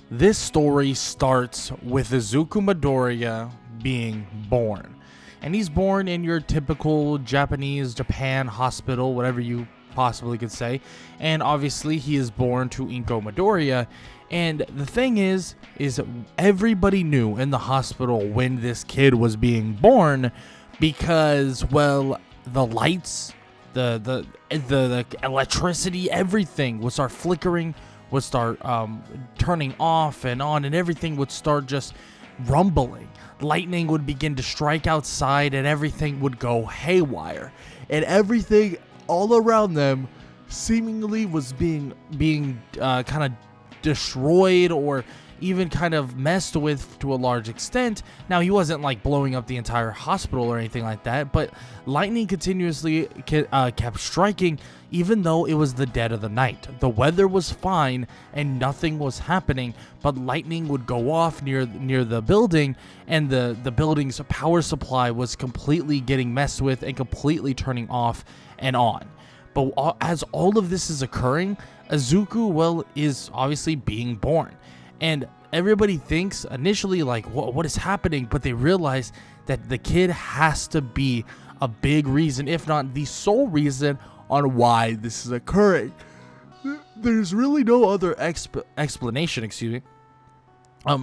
This story starts with Izuku Midoriya being born. And he's born in your typical Japan hospital, whatever you possibly could say. And obviously he is born to Inko Midoriya. And the thing is everybody knew in the hospital when this kid was being born because, well, the lights, the electricity, everything would start flickering, would start turning off and on, and everything would start just rumbling. Lightning would begin to strike outside, and everything would go haywire. And everything all around them seemingly was being kind of destroyed or even kind of messed with to a large extent. Now, he wasn't like blowing up the entire hospital or anything like that, but lightning continuously kept striking even though it was the dead of the night. The weather was fine and nothing was happening, but lightning would go off near the building, and the building's power supply was completely getting messed with and completely turning off and on. But as all of this is occurring, Izuku, well, is obviously being born. And everybody thinks initially like, what is happening? But they realize that the kid has to be a big reason, if not the sole reason, on why this is occurring. There's really no other explanation,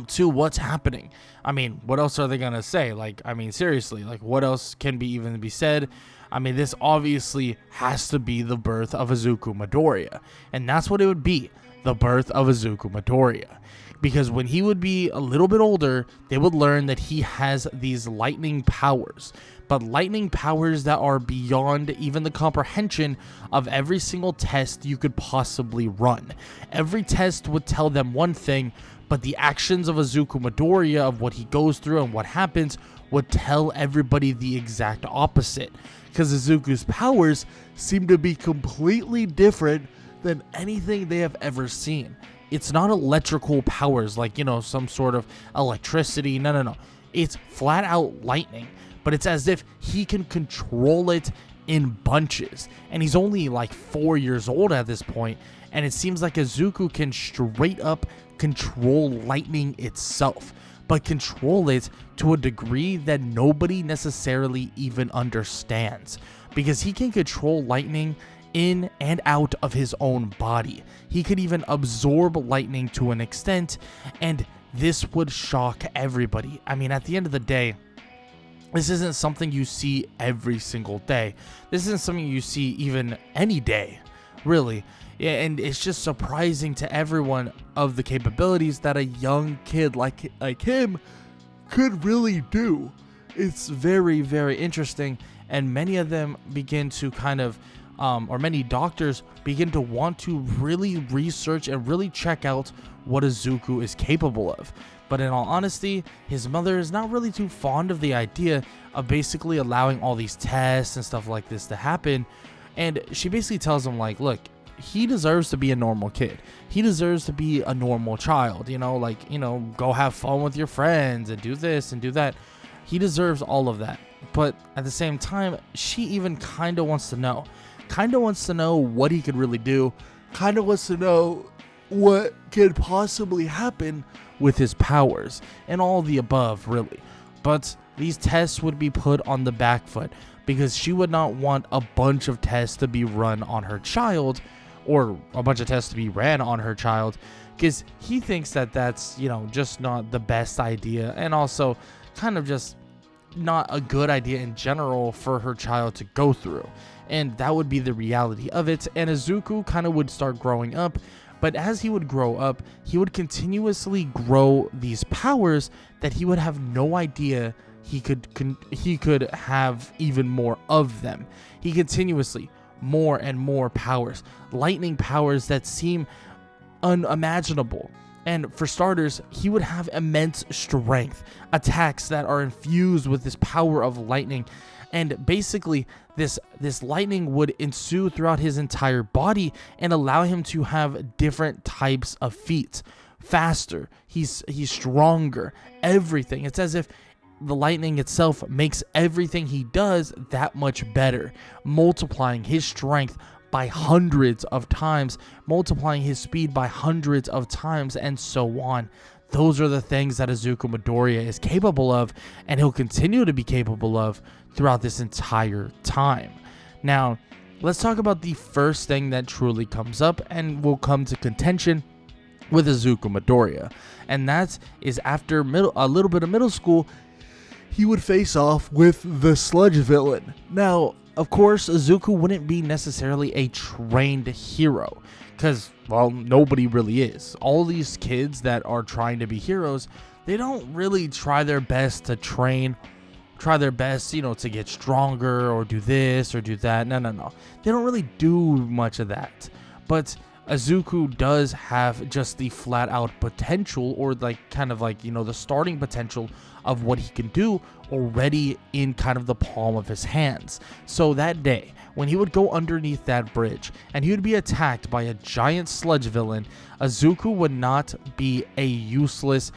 to what's happening. I mean, what else are they gonna say? Like, I mean, seriously, like, what else can even be said? I mean, this obviously has to be the birth of Izuku Midoriya, and that's what it would be, the birth of Izuku Midoriya. Because when he would be a little bit older, they would learn that he has these lightning powers, but lightning powers that are beyond even the comprehension of every single test you could possibly run. Every test would tell them one thing, but the actions of Izuku Midoriya, of what he goes through and what happens, would tell everybody the exact opposite. Because Izuku's powers seem to be completely different than anything they have ever seen. It's not electrical powers like, some sort of electricity. No. It's flat out lightning. But it's as if he can control it in bunches. And he's only like 4 years old at this point. And it seems like Izuku can straight up control lightning itself. But control it to a degree that nobody necessarily even understands. Because he can control lightning in and out of his own body. He could even absorb lightning to an extent, and this would shock everybody. I mean, at the end of the day, this isn't something you see every single day. This isn't something you see even any day, really. Yeah, and it's just surprising to everyone of the capabilities that a young kid like him could really do. It's very, very interesting, and many of them begin to kind of or many doctors begin to want to really research and really check out what Izuku is capable of. But in all honesty, his mother is not really too fond of the idea of basically allowing all these tests and stuff like this to happen. And she basically tells him, like, look, he deserves to be a normal kid. He deserves to be a normal child, go have fun with your friends and do this and do that. He deserves all of that. But at the same time, she even kind of wants to know what he could really do, kind of wants to know what could possibly happen with his powers, and all the above, really. But these tests would be put on the back foot, because she would not want a bunch of tests to be run on her child, or a bunch of tests to be ran on her child, because he thinks that that's, just not the best idea, and also kind of just not a good idea in general for her child to go through. And that would be the reality of it. And Izuku kind of would start growing up, but as he would grow up, he would continuously grow these powers that he would have no idea he could have even more of them. He continuously more and more powers, lightning powers that seem unimaginable. And for starters, he would have immense strength, attacks that are infused with this power of lightning. And basically, this lightning would ensue throughout his entire body and allow him to have different types of feats. Faster, he's stronger, everything. It's as if the lightning itself makes everything he does that much better, multiplying his strength by hundreds of times, multiplying his speed by hundreds of times, and so on. Those are the things that Izuku Midoriya is capable of, and he'll continue to be capable of throughout this entire time. Now, let's talk about the first thing that truly comes up and will come to contention with Izuku Midoriya, and that is after a little bit of middle school, he would face off with the sludge villain. Now, of course, Izuku wouldn't be necessarily a trained hero, because, well, nobody really is. All these kids that are trying to be heroes, they don't really try their best to train, try their best, to get stronger or do this or do that. No. They don't really do much of that. But Izuku does have just the flat out potential, or the starting potential of what he can do already in kind of the palm of his hands. So that day, when he would go underneath that bridge and he would be attacked by a giant sludge villain, Izuku would not be a useless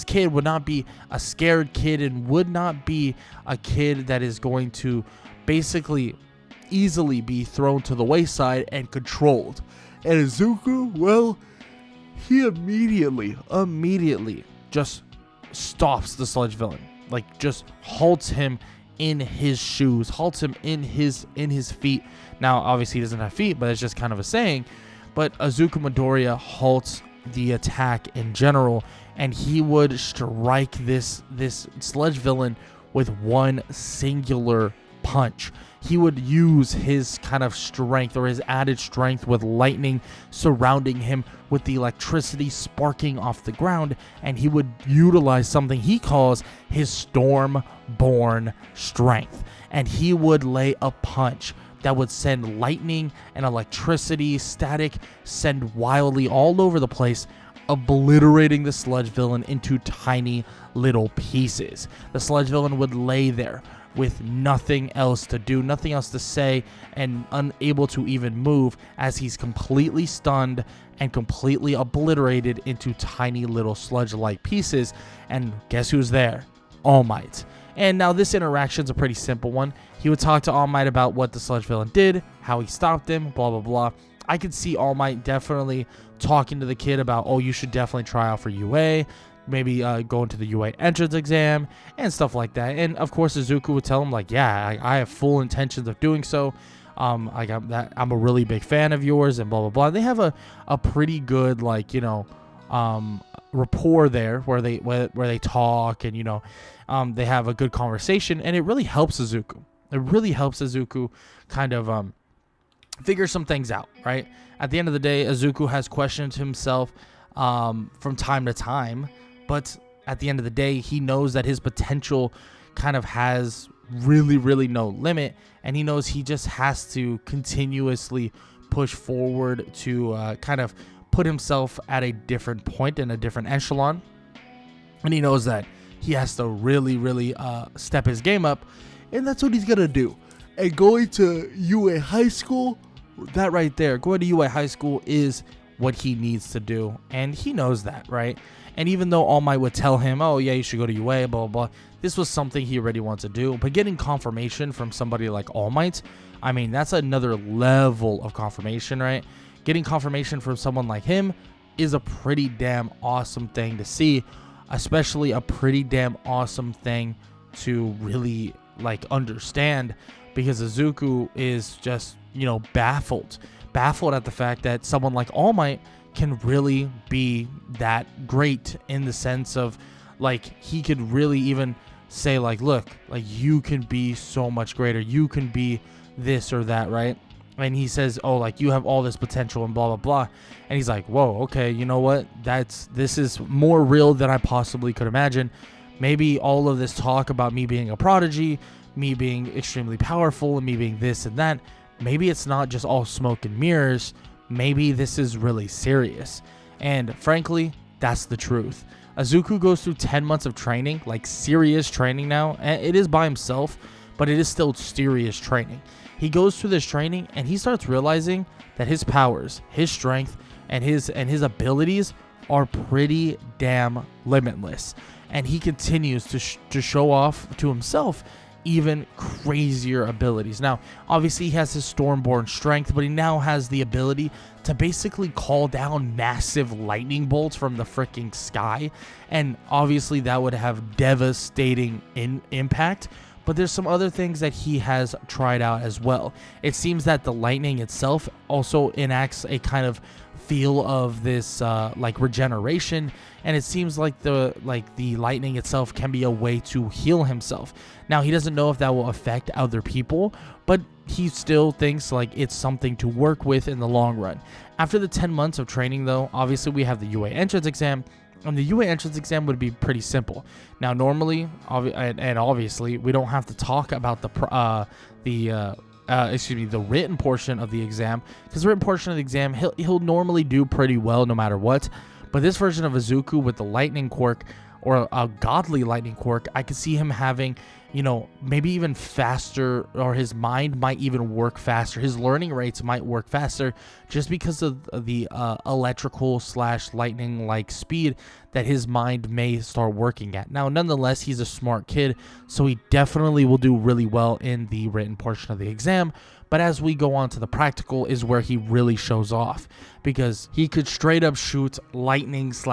kid, would not be a scared kid, and would not be a kid that is going to basically easily be thrown to the wayside and controlled. And Izuku, well, he immediately just stops the sludge villain, like just halts him in his shoes, halts him in his feet. Now, obviously, he doesn't have feet, but it's just kind of a saying. But Izuku Midoriya halts the attack in general, and he would strike this sludge villain with one singular punch. He would use his kind of strength, or his added strength, with lightning surrounding him, with the electricity sparking off the ground, and he would utilize something he calls his storm-born strength. And he would lay a punch that would send lightning and electricity, static, send wildly all over the place, obliterating the sludge villain into tiny little pieces. The sludge villain would lay there with nothing else to do, nothing else to say, and unable to even move, as he's completely stunned and completely obliterated into tiny little sludge-like pieces. And guess who's there? All Might. And now this interaction's a pretty simple one. He would talk to All Might about what the sludge villain did, how he stopped him, blah, blah, blah. I could see All Might definitely talking to the kid about, oh, you should definitely try out for UA, maybe go into the UA entrance exam and stuff like that. And of course, Izuku would tell him, like, yeah, I have full intentions of doing so. I'm a really big fan of yours, and blah, blah, blah. They have a pretty good, rapport there, where they talk, and they have a good conversation, and it really helps Izuku. It really helps Izuku kind of figure some things out, right? At the end of the day, Izuku has questioned himself from time to time, but at the end of the day, he knows that his potential kind of has really, really no limit, and he knows he just has to continuously push forward to kind of put himself at a different point, in a different echelon. And he knows that he has to really, really step his game up, and that's what he's gonna do. And going to UA High School, that right there, going to UA High School is what he needs to do, and he knows that, right? And even though All Might would tell him, oh yeah, you should go to UA, blah, blah, blah, this was something he already wants to do. But getting confirmation from somebody like All Might, I mean, that's another level of confirmation, right? Getting confirmation from someone like him is a pretty damn awesome thing to see, especially a pretty damn awesome thing to really understand, because Izuku is just, baffled at the fact that someone like All Might can really be that great, in the sense of, he could really even say, look, you can be so much greater, you can be this or that, right? And he says, oh, you have all this potential and blah, blah, blah. And he's like, whoa, okay, you know what? This is more real than I possibly could imagine. Maybe all of this talk about me being a prodigy, me being extremely powerful, and me being this and that, maybe it's not just all smoke and mirrors. Maybe this is really serious. And frankly, that's the truth. Izuku goes through 10 months of training, serious training now. And it is by himself, but it is still serious training. He goes through this training, and he starts realizing that his powers, his strength, and his abilities are pretty damn limitless. And he continues to show off to himself even crazier abilities. Now, obviously, he has his Stormborn strength, but he now has the ability to basically call down massive lightning bolts from the freaking sky. And obviously, that would have devastating impact. But there's some other things that he has tried out as well. It seems that the lightning itself also enacts a kind of feel of this like regeneration, and it seems like the lightning itself can be a way to heal himself. Now, he doesn't know if that will affect other people, but he still thinks like it's something to work with in the long run. After the 10 months of training, though, obviously we have the UA entrance exam. And the UA entrance exam would be pretty simple. Now, normally, and obviously, we don't have to talk about the written portion of the exam, because the written portion of the exam, he'll normally do pretty well no matter what. But this version of Izuku with the lightning quirk, or a godly lightning quirk, I could see him having, maybe even faster, or his mind might even work faster. His learning rates might work faster just because of the electrical / lightning like speed that his mind may start working at. Now, nonetheless, he's a smart kid, so he definitely will do really well in the written portion of the exam. But as we go on to the practical is where he really shows off, because he could straight up shoot lightning /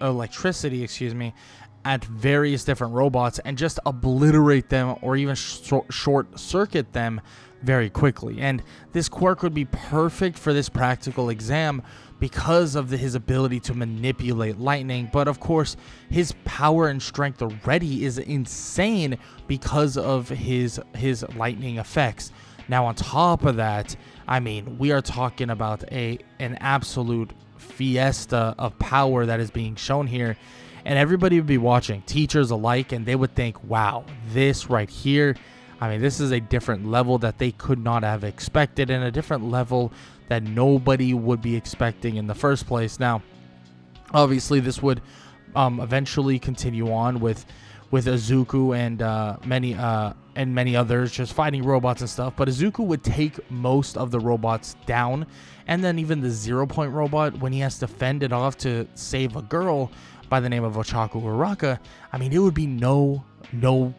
electricity, at various different robots and just obliterate them, or even short circuit them very quickly. And this quirk would be perfect for this practical exam because of his ability to manipulate lightning. But of course, his power and strength already is insane because of his lightning effects. Now, on top of that, I mean, we are talking about an absolute fiesta of power that is being shown here. And everybody would be watching, teachers alike, and they would think, wow, this right here, I mean, this is a different level that they could not have expected, and a different level that nobody would be expecting in the first place. Now, obviously, this would eventually continue on with Izuku and many others just fighting robots and stuff. But Izuku would take most of the robots down, and then even the 0-point robot, when he has to fend it off to save a girl by the name of Ochaku Uraka, I mean, it would be no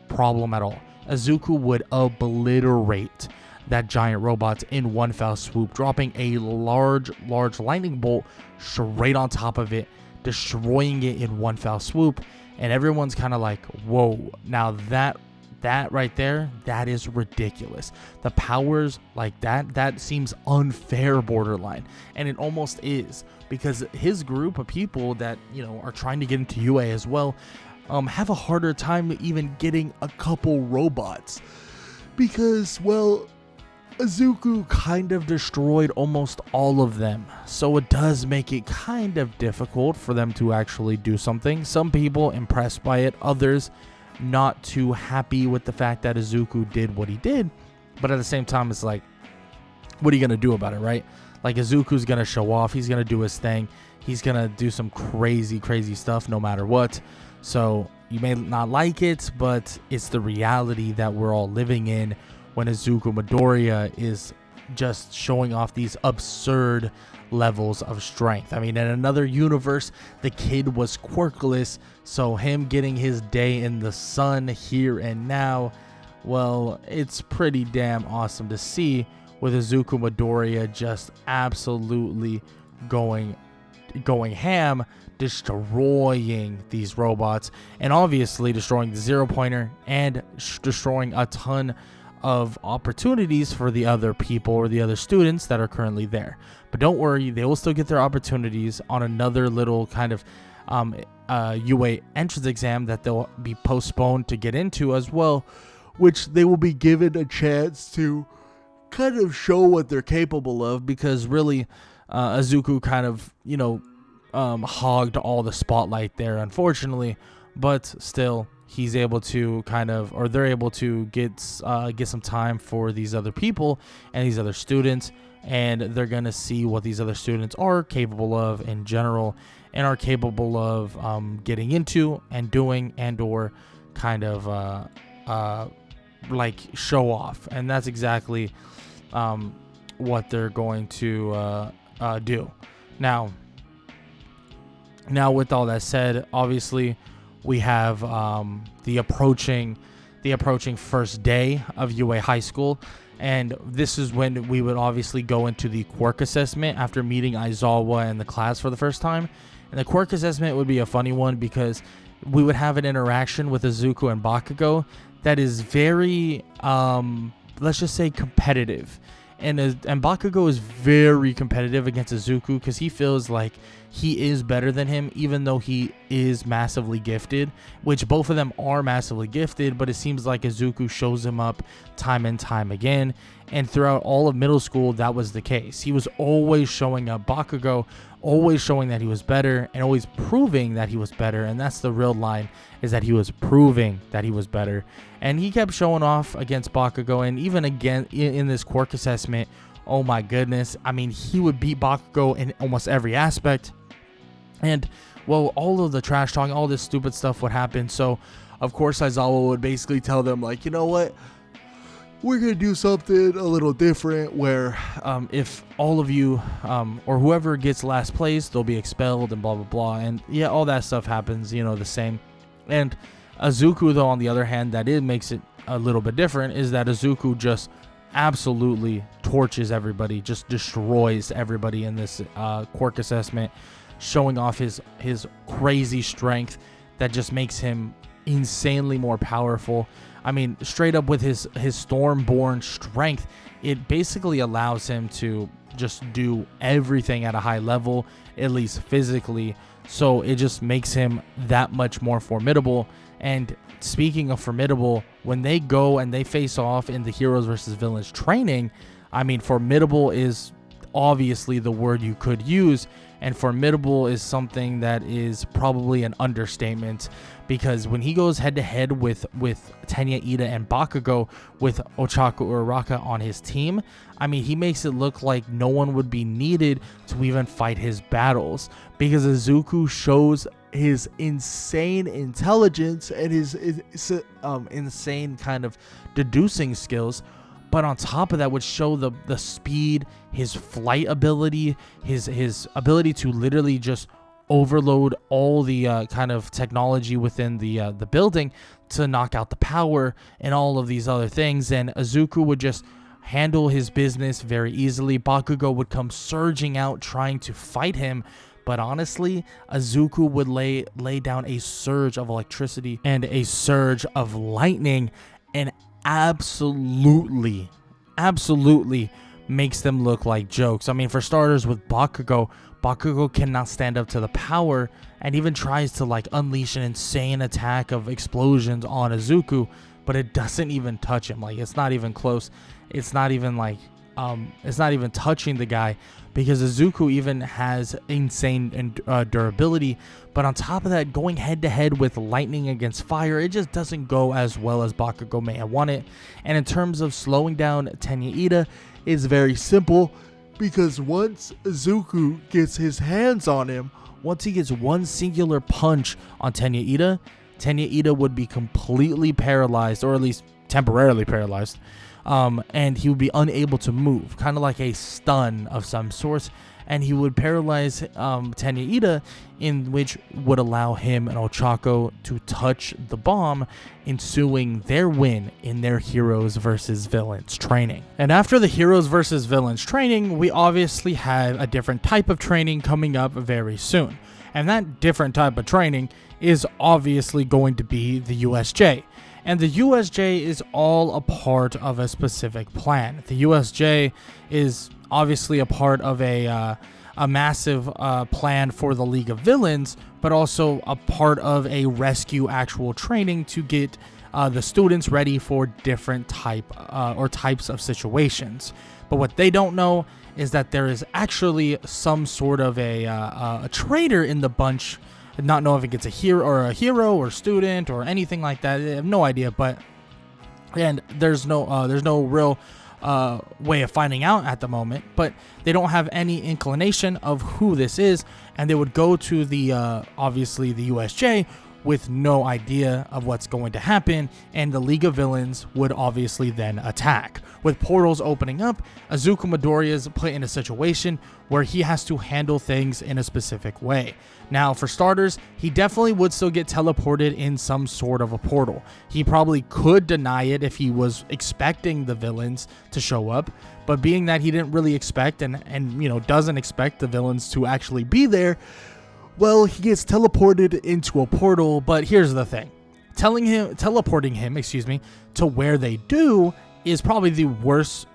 problem at all. Izuku would obliterate that giant robot in one foul swoop, dropping a large lightning bolt straight on top of it, destroying it in one foul swoop. And everyone's kind of like, whoa, now that right there, that is ridiculous. The powers like that seems unfair, borderline. And it almost is, because his group of people that, are trying to get into UA as well, have a harder time even getting a couple robots. Because, well, Izuku kind of destroyed almost all of them. So it does make it kind of difficult for them to actually do something. Some people impressed by it, others not too happy with the fact that Izuku did what he did. But at the same time, it's like, what are you going to do about it, right? Like, Izuku's going to show off. He's going to do his thing. He's going to do some crazy stuff no matter what. So you may not like it, but it's the reality that we're all living in when Izuku Midoriya is just showing off these absurd levels of strength. I mean, in another universe, the kid was quirkless, so him getting his day in the sun here and now, well, it's pretty damn awesome to see, with Izuku Midoriya just absolutely going ham, destroying these robots, and obviously destroying the 0-pointer and destroying a ton of opportunities for the other people or the other students that are currently there. But don't worry, they will still get their opportunities on another little kind of UA entrance exam that they'll be postponed to get into as well, which they will be given a chance to kind of show what they're capable of, because really Izuku kind of, hogged all the spotlight there, unfortunately. But still, he's able to they're able to get some time for these other people and these other students, and they're going to see what these other students are capable of in general, and are capable of getting into and doing, and or kind of like show off. And that's exactly what they're going to do. Now with all that said, obviously we have the approaching the approaching first day of UA High School. And this is when we would obviously go into the Quirk assessment after meeting Aizawa and the class for the first time. And the Quirk assessment would be a funny one because we would have an interaction with Izuku and Bakugo that is very, let's just say, competitive. And Bakugo is very competitive against Izuku because he feels like he is better than him, even though he is massively gifted, which both of them are massively gifted, but it seems like Izuku shows him up time and time again. And throughout all of middle school, that was the case. He was always showing up Bakugo, always showing that he was better, and always proving that he was better. And that's the real line, is that he was proving that he was better. And he kept showing off against Bakugo, and even again in this Quirk assessment, oh my goodness, I mean, he would beat Bakugo in almost every aspect. And, well, all of the trash talking, all this stupid stuff would happen. So, of course, Aizawa would basically tell them, like, you know what? We're going to do something a little different where if all of you or whoever gets last place, they'll be expelled and blah, blah, blah. And, yeah, all that stuff happens, you know, the same. And Izuku, though, on the other hand, that it makes it a little bit different, is that Izuku just absolutely torches everybody, just destroys everybody in this Quirk assessment, showing off his crazy strength that just makes him insanely more powerful. I mean, straight up with his Stormborn strength, it basically allows him to just do everything at a high level, at least physically. So it just makes him that much more formidable. And speaking of formidable, when they go and they face off in the Heroes versus Villains training, I mean, formidable is obviously the word you could use, and formidable is something that is probably an understatement, because when he goes head to head with Tenya Ida and Bakugo with Ochaku Uraraka on his team, I mean, he makes it look like no one would be needed to even fight his battles, because Izuku shows his insane intelligence and his insane kind of deducing skills. But on top of that would show the speed, his flight ability, his ability to literally just overload all the kind of technology within the building to knock out the power and all of these other things. And Izuku would just handle his business very easily. Bakugo would come surging out trying to fight him. But honestly, Izuku would lay down a surge of electricity and a surge of lightning, and absolutely makes them look like jokes. I mean, for starters, with Bakugo cannot stand up to the power and even tries to like unleash an insane attack of explosions on Izuku, but it doesn't even touch him. Like, it's not even close. It's not even like it's not even touching the guy, because Izuku even has insane durability. But on top of that, going head to head with lightning against fire, it just doesn't go as well as Bakugo may have wanted. And in terms of slowing down Tenya Ida, it's very simple, because once Izuku gets his hands on him, once he gets one singular punch on Tenya Ida would be completely paralyzed, or at least temporarily paralyzed. And he would be unable to move, kind of like a stun of some sort, and he would paralyze Tenya Ida, in which would allow him and Ochako to touch the bomb, ensuing their win in their Heroes versus Villains training. And after the Heroes versus Villains training, we obviously have a different type of training coming up very soon, and that different type of training is obviously going to be the USJ. And the USJ is all a part of a specific plan. The USJ is obviously a part of a massive plan for the League of Villains, but also a part of a rescue actual training to get the students ready for different types of situations. But what they don't know is that there is actually some sort of a traitor in the bunch. Not know if it gets a hero or student or anything like that. I have no idea, and there's no real way of finding out at the moment. But they don't have any inclination of who this is, and they would go to the obviously the USJ with no idea of what's going to happen, and the League of Villains would obviously then attack. With portals opening up, Izuku Midoriya is put in a situation where he has to handle things in a specific way. Now, for starters, he definitely would still get teleported in some sort of a portal. He probably could deny it if he was expecting the villains to show up, but being that he didn't really expect and doesn't expect the villains to actually be there, well, he gets teleported into a portal. But here's the thing. Teleporting him to where they do is probably the worst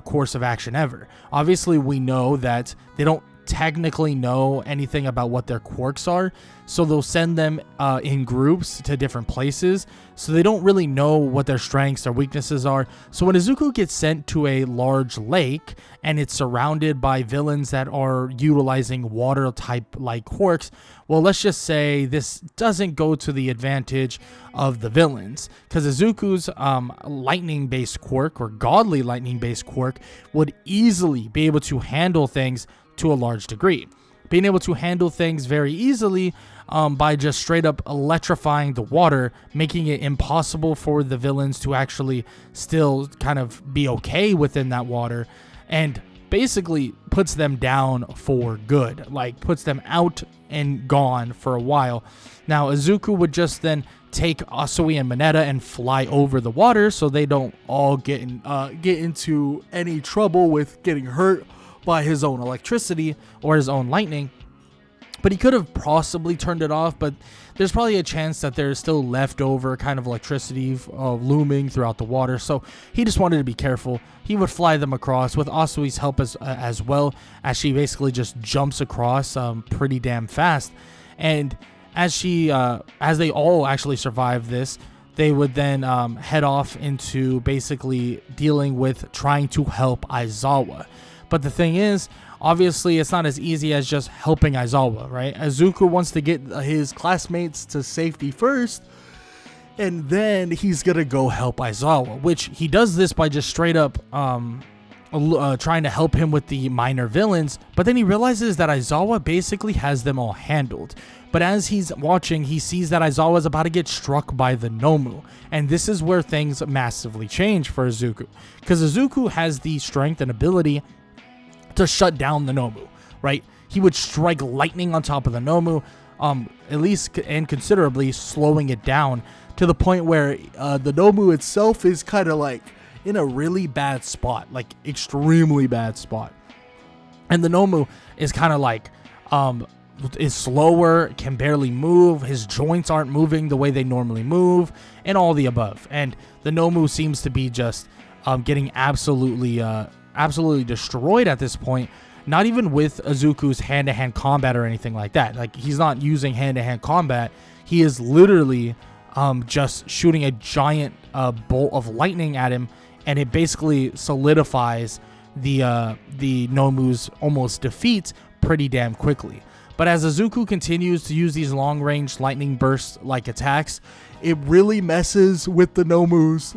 course of action ever. Obviously, we know that they don't technically know anything about what their quirks are, so they'll send them in groups to different places, so they don't really know what their strengths or weaknesses are. So when Izuku gets sent to a large lake and it's surrounded by villains that are utilizing water type like quirks, well, let's just say this doesn't go to the advantage of the villains, because Izuku's lightning based quirk, or godly lightning based quirk, would easily be able to handle things to a large degree. Being able to handle things very easily by just straight up electrifying the water, making it impossible for the villains to actually still kind of be okay within that water, and basically puts them down for good, like puts them out and gone for a while. Now, Izuku would just then take Asui and Mineta and fly over the water so they don't all get into any trouble with getting hurt by his own electricity or his own lightning. But he could have possibly turned it off, but there's probably a chance that there's still leftover kind of electricity looming throughout the water, so he just wanted to be careful. He would fly them across with Asui's help as well, as she basically just jumps across pretty damn fast. And as they all actually survive this, they would then head off into basically dealing with trying to help Aizawa. But the thing is, obviously, it's not as easy as just helping Aizawa, right? Izuku wants to get his classmates to safety first, and then he's gonna go help Aizawa, which he does this by just straight up trying to help him with the minor villains. But then he realizes that Aizawa basically has them all handled. But as he's watching, he sees that Aizawa is about to get struck by the Nomu. And this is where things massively change for Izuku, because Izuku has the strength and ability to shut down the Nomu, right? He would strike lightning on top of the Nomu, at least and considerably slowing it down to the point where the Nomu itself is kind of like in a really bad spot, like extremely bad spot. And the Nomu is kind of like is slower, can barely move, his joints aren't moving the way they normally move, and all the above. And the Nomu seems to be just getting absolutely destroyed at this point, not even with Izuku's hand-to-hand combat or anything like that. Like, he's not using hand-to-hand combat. He is literally just shooting a giant bolt of lightning at him, and it basically solidifies the Nomu's almost defeat pretty damn quickly. But as Izuku continues to use these long-range lightning burst-like attacks, it really messes with the Nomu's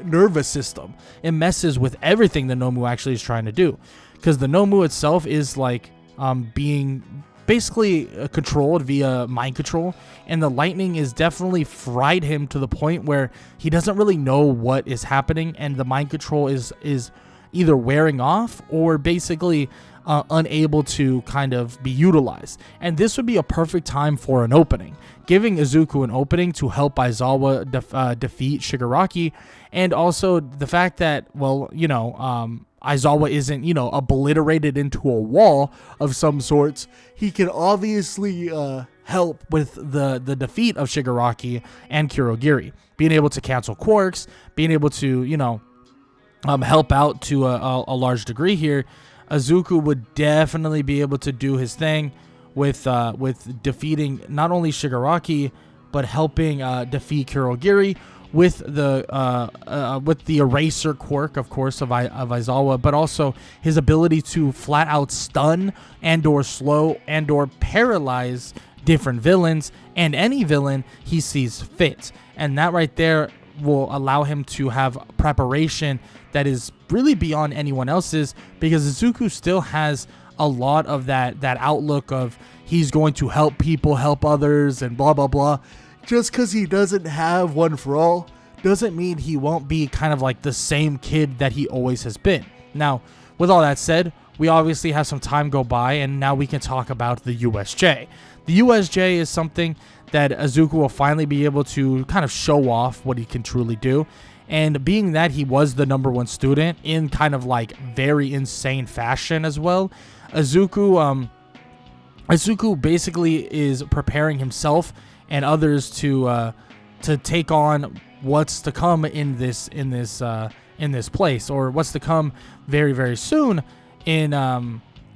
nervous system. It messes with everything the Nomu actually is trying to do, because the Nomu itself is being basically controlled via mind control, and the lightning is definitely fried him to the point where he doesn't really know what is happening, and the mind control is either wearing off or basically unable to kind of be utilized. And this would be a perfect time for an opening, giving Izuku an opening to help Aizawa defeat Shigaraki, and also the fact that, Aizawa isn't, obliterated into a wall of some sorts. He can obviously help with the defeat of Shigaraki and Kurogiri, being able to cancel quirks, being able to, help out to a large degree here. Izuku would definitely be able to do his thing with defeating not only Shigaraki, but helping defeat Kurogiri with the eraser quirk, of course, of Aizawa, but also his ability to flat out stun and/or slow and/or paralyze different villains and any villain he sees fit. And that right there will allow him to have preparation that is really beyond anyone else's, because Izuku still has a lot of that outlook of he's going to help people, help others, and blah blah blah. just because he doesn't have one for all doesn't mean he won't be kind of like the same kid that he always has been. Now, with all that said, we obviously have some time go by, and now we can talk about the USJ. The USJ is something that Izuku will finally be able to kind of show off what he can truly do. And being that he was the number one student in kind of like very insane fashion as well, Izuku basically is preparing himself and others to take on what's to come in this place, or what's to come very, very soon in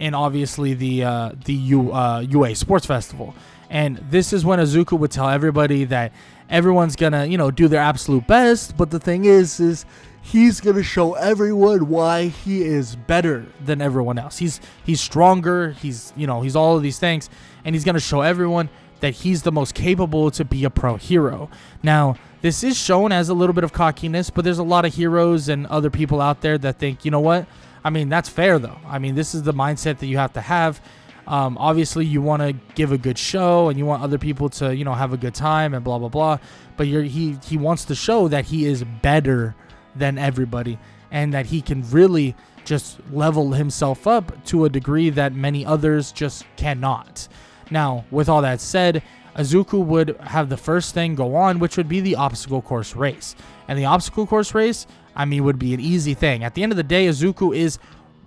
obviously the UA Sports Festival. And this is when Izuku would tell everybody that everyone's gonna, do their absolute best, but the thing is he's gonna show everyone why he is better than everyone else. He's stronger, he's all of these things, and he's gonna show everyone that he's the most capable to be a pro hero. Now, this is shown as a little bit of cockiness, but there's a lot of heroes and other people out there that think, you know what? I mean, that's fair though. I mean, this is the mindset that you have to have. Obviously, you want to give a good show, and you want other people to, have a good time and blah, blah, blah. But he wants to show that he is better than everybody, and that he can really just level himself up to a degree that many others just cannot. Now, with all that said, Izuku would have the first thing go on, which would be the obstacle course race. And the obstacle course race, would be an easy thing. At the end of the day, Izuku is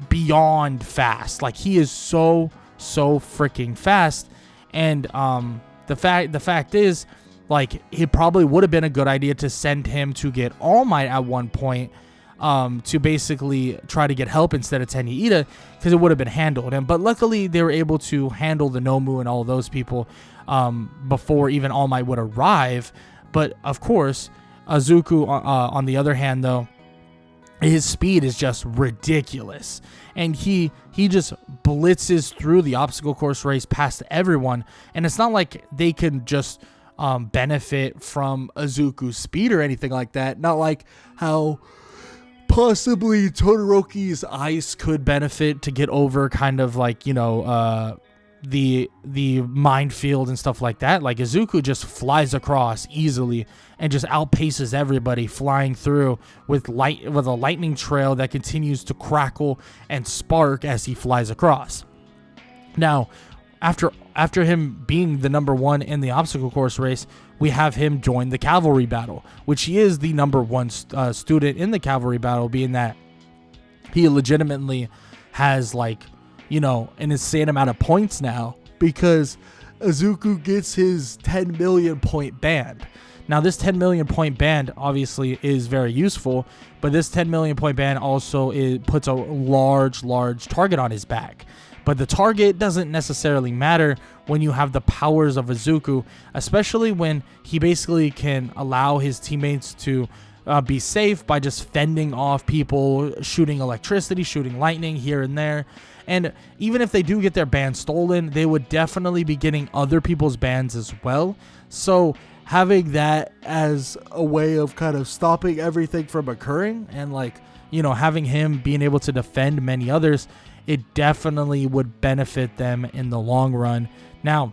beyond fast. Like, he is so freaking fast. And the fact is, like, it probably would have been a good idea to send him to get All Might at one point, to basically try to get help instead of Tenya Ida, because it would have been handled. But luckily, they were able to handle the Nomu and all those people before even All Might would arrive. But of course, Izuku, on the other hand, though, his speed is just ridiculous, and he just blitzes through the obstacle course race past everyone. And it's not like they can just benefit from Izuku's speed or anything like that. Not like how possibly Todoroki's ice could benefit to get over kind of like, the minefield and stuff like that. Like, Izuku just flies across easily and just outpaces everybody, flying through with a lightning trail that continues to crackle and spark as he flies across. Now, after him being the number one in the obstacle course race, we have him join the cavalry battle, which he is the number one student in the cavalry battle, being that he legitimately has, like, an insane amount of points now, because Izuku gets his 10 million point band. Now, this 10 million point band obviously is very useful, but this 10 million point band also puts a large target on his back. But the target doesn't necessarily matter when you have the powers of Izuku, especially when he basically can allow his teammates to be safe by just fending off people, shooting electricity, shooting lightning here and there. And even if they do get their band stolen, they would definitely be getting other people's bands as well. So having that as a way of kind of stopping everything from occurring, and having him being able to defend many others, it definitely would benefit them in the long run. Now,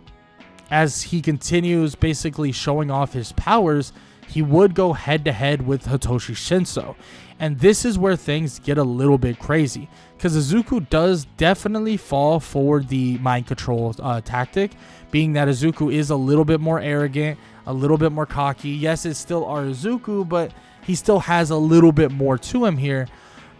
as he continues basically showing off his powers, he would go head-to-head with Hitoshi Shinso. And this is where things get a little bit crazy, because Izuku does definitely fall for the mind control tactic, being that Izuku is a little bit more arrogant, a little bit more cocky. Yes, it's still our Izuku, but he still has a little bit more to him here.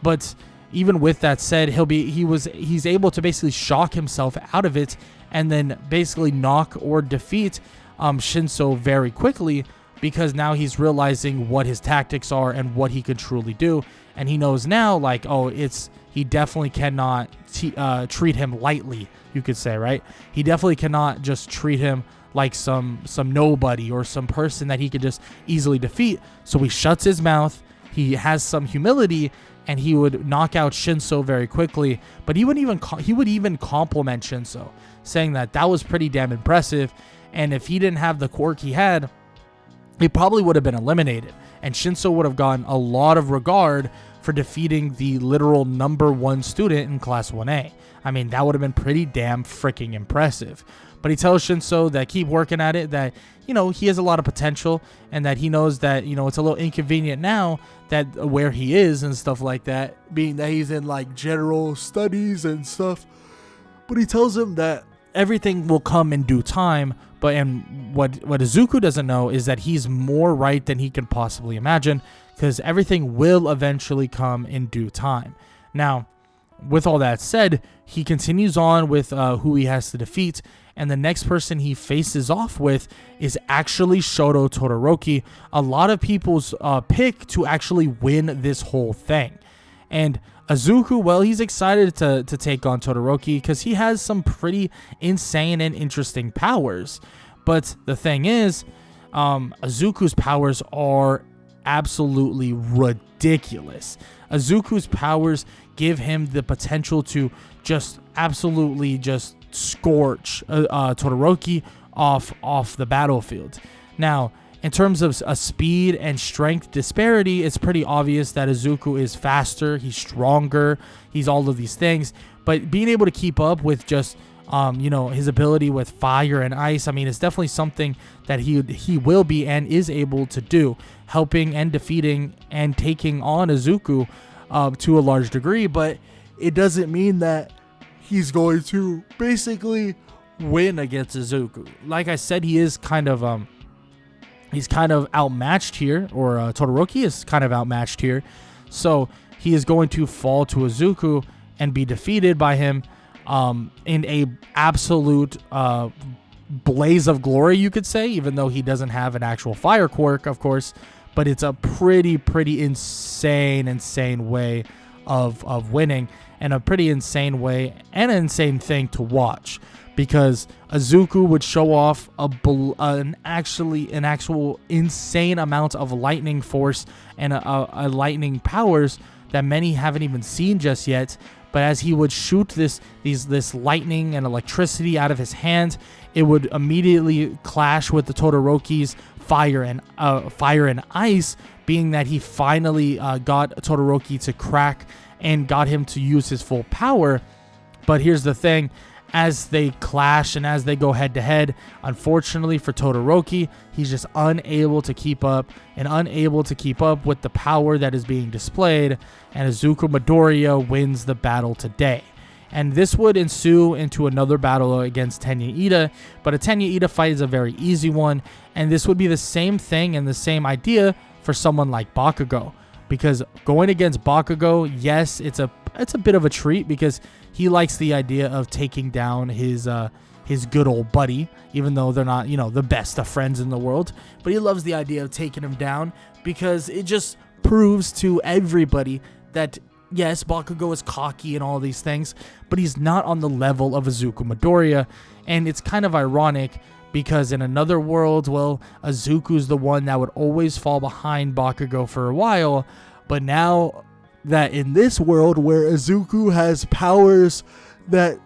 But even with that said, he's able to basically shock himself out of it, and then basically knock or defeat Shinso very quickly, because now he's realizing what his tactics are and what he can truly do. And he knows now, like, he definitely cannot treat him lightly, you could say, right? He definitely cannot just treat him like some nobody or some person that he could just easily defeat. So he shuts his mouth, he has some humility, and he would knock out Shinso very quickly. But he would even compliment Shinso, saying that was pretty damn impressive. And if he didn't have the quirk he had, he probably would have been eliminated, and Shinso would have gotten a lot of regard for defeating the literal number one student in Class 1A. That would have been pretty damn freaking impressive. But he tells Shinso that keep working at it, that, he has a lot of potential, and that he knows that, it's a little inconvenient now that where he is and stuff like that, being that he's in like general studies and stuff. But he tells him that everything will come in due time. And what Izuku doesn't know is that he's more right than he can possibly imagine, because everything will eventually come in due time. Now, with all that said, he continues on with who he has to defeat, and the next person he faces off with is actually Shoto Todoroki, a lot of people's pick to actually win this whole thing. And Izuku, well, he's excited to take on Todoroki because he has some pretty insane and interesting powers. But the thing is, Izuku's powers are absolutely ridiculous. Izuku's powers give him the potential to just absolutely just scorch Todoroki off the battlefield. Now, in terms of a speed and strength disparity, it's pretty obvious that Izuku is faster, he's stronger, he's all of these things. But being able to keep up with just his ability with fire and ice, I mean, it's definitely something that he will be and is able to do, helping and defeating and taking on Izuku to a large degree. But it doesn't mean that he's going to basically win against Izuku. Like I said, he is kind of outmatched here, or Todoroki is kind of outmatched here. So he is going to fall to Izuku and be defeated by him in a absolute blaze of glory, you could say, even though he doesn't have an actual fire quirk, of course. But it's a pretty insane way of winning, and a pretty insane way and an insane thing to watch, because Izuku would show off an actual insane amount of lightning force and a lightning powers that many haven't even seen just yet. But as he would shoot this lightning and electricity out of his hand, it would immediately clash with the Todoroki's fire and ice, being that he finally got Todoroki to crack and got him to use his full power. But here's the thing. As they clash and as they go head to head, unfortunately for Todoroki, he's just unable to keep up with the power that is being displayed, and Izuku Midoriya wins the battle today. And this would ensue into another battle against Tenya Ida, but a Tenya Ida fight is a very easy one, and this would be the same thing and the same idea for someone like Bakugo. Because going against Bakugo, yes, it's a bit of a treat, because he likes the idea of taking down his good old buddy, even though they're not, the best of friends in the world. But he loves the idea of taking him down, because it just proves to everybody that, yes, Bakugo is cocky and all these things, but he's not on the level of Izuku Midoriya. And it's kind of ironic, because in another world, well, Izuku's the one that would always fall behind Bakugo for a while. But now that in this world where Izuku has powers that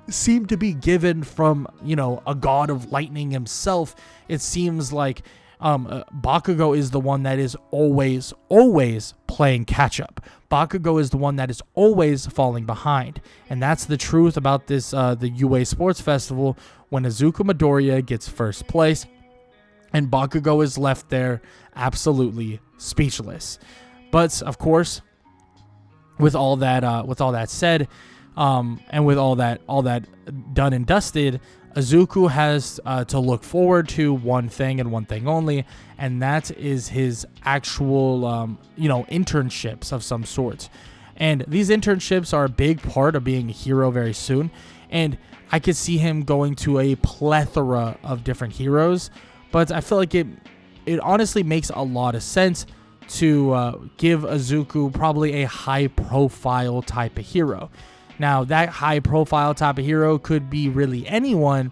seem to be given from, a god of lightning himself, it seems like Bakugo is the one that is always playing catch up. Bakugo is the one that is always falling behind. And that's the truth about this, the UA Sports Festival, when Izuku Midoriya gets first place and Bakugo is left there absolutely speechless. But of course, with all that said, and with all that done and dusted, Izuku has to look forward to one thing and one thing only, and that is his actual, internships of some sort. And these internships are a big part of being a hero very soon, and I could see him going to a plethora of different heroes, but I feel like it honestly makes a lot of sense to give Izuku probably a high-profile type of hero. Now, that high-profile type of hero could be really anyone,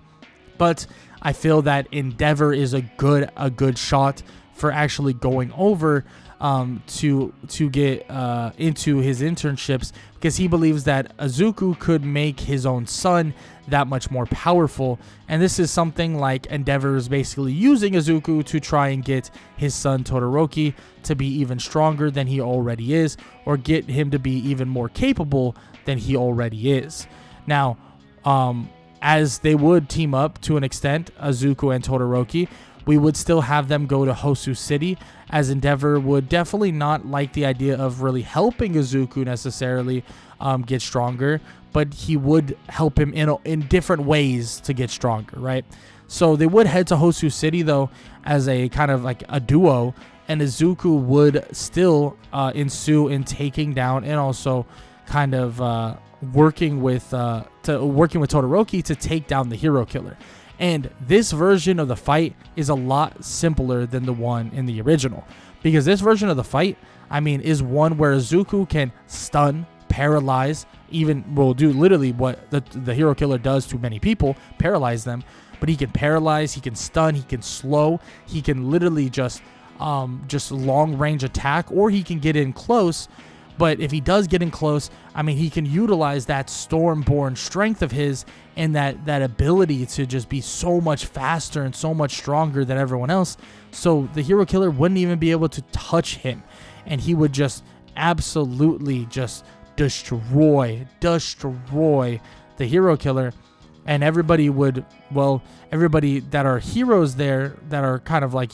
but I feel that Endeavor is a good shot for actually going over to get into his internships, because he believes that Izuku could make his own son that much more powerful. And this is something like Endeavor is basically using Izuku to try and get his son Todoroki to be even stronger than he already is, or get him to be even more capable than he already is. Now, as they would team up to an extent, Izuku and Todoroki, we would still have them go to Hosu City, as Endeavor would definitely not like the idea of really helping Izuku necessarily get stronger, but he would help him in different ways to get stronger, right? So they would head to Hosu City, though, as a kind of like a duo, and Izuku would still ensue in taking down and also kind of working with Todoroki to take down the hero killer. And this version of the fight is a lot simpler than the one in the original, because this version of the fight, I mean, is one where Izuku can stun, paralyze, will do literally what the hero killer does to many people, paralyze them. But he can paralyze, he can stun, he can slow, he can literally just long range attack, or he can get in close. But if he does get in close, I mean, he can utilize that Stormborn strength of his and that ability to just be so much faster and so much stronger than everyone else. So the hero killer wouldn't even be able to touch him, and he would just absolutely just destroy the hero killer. And everybody that are heroes there, that are kind of like,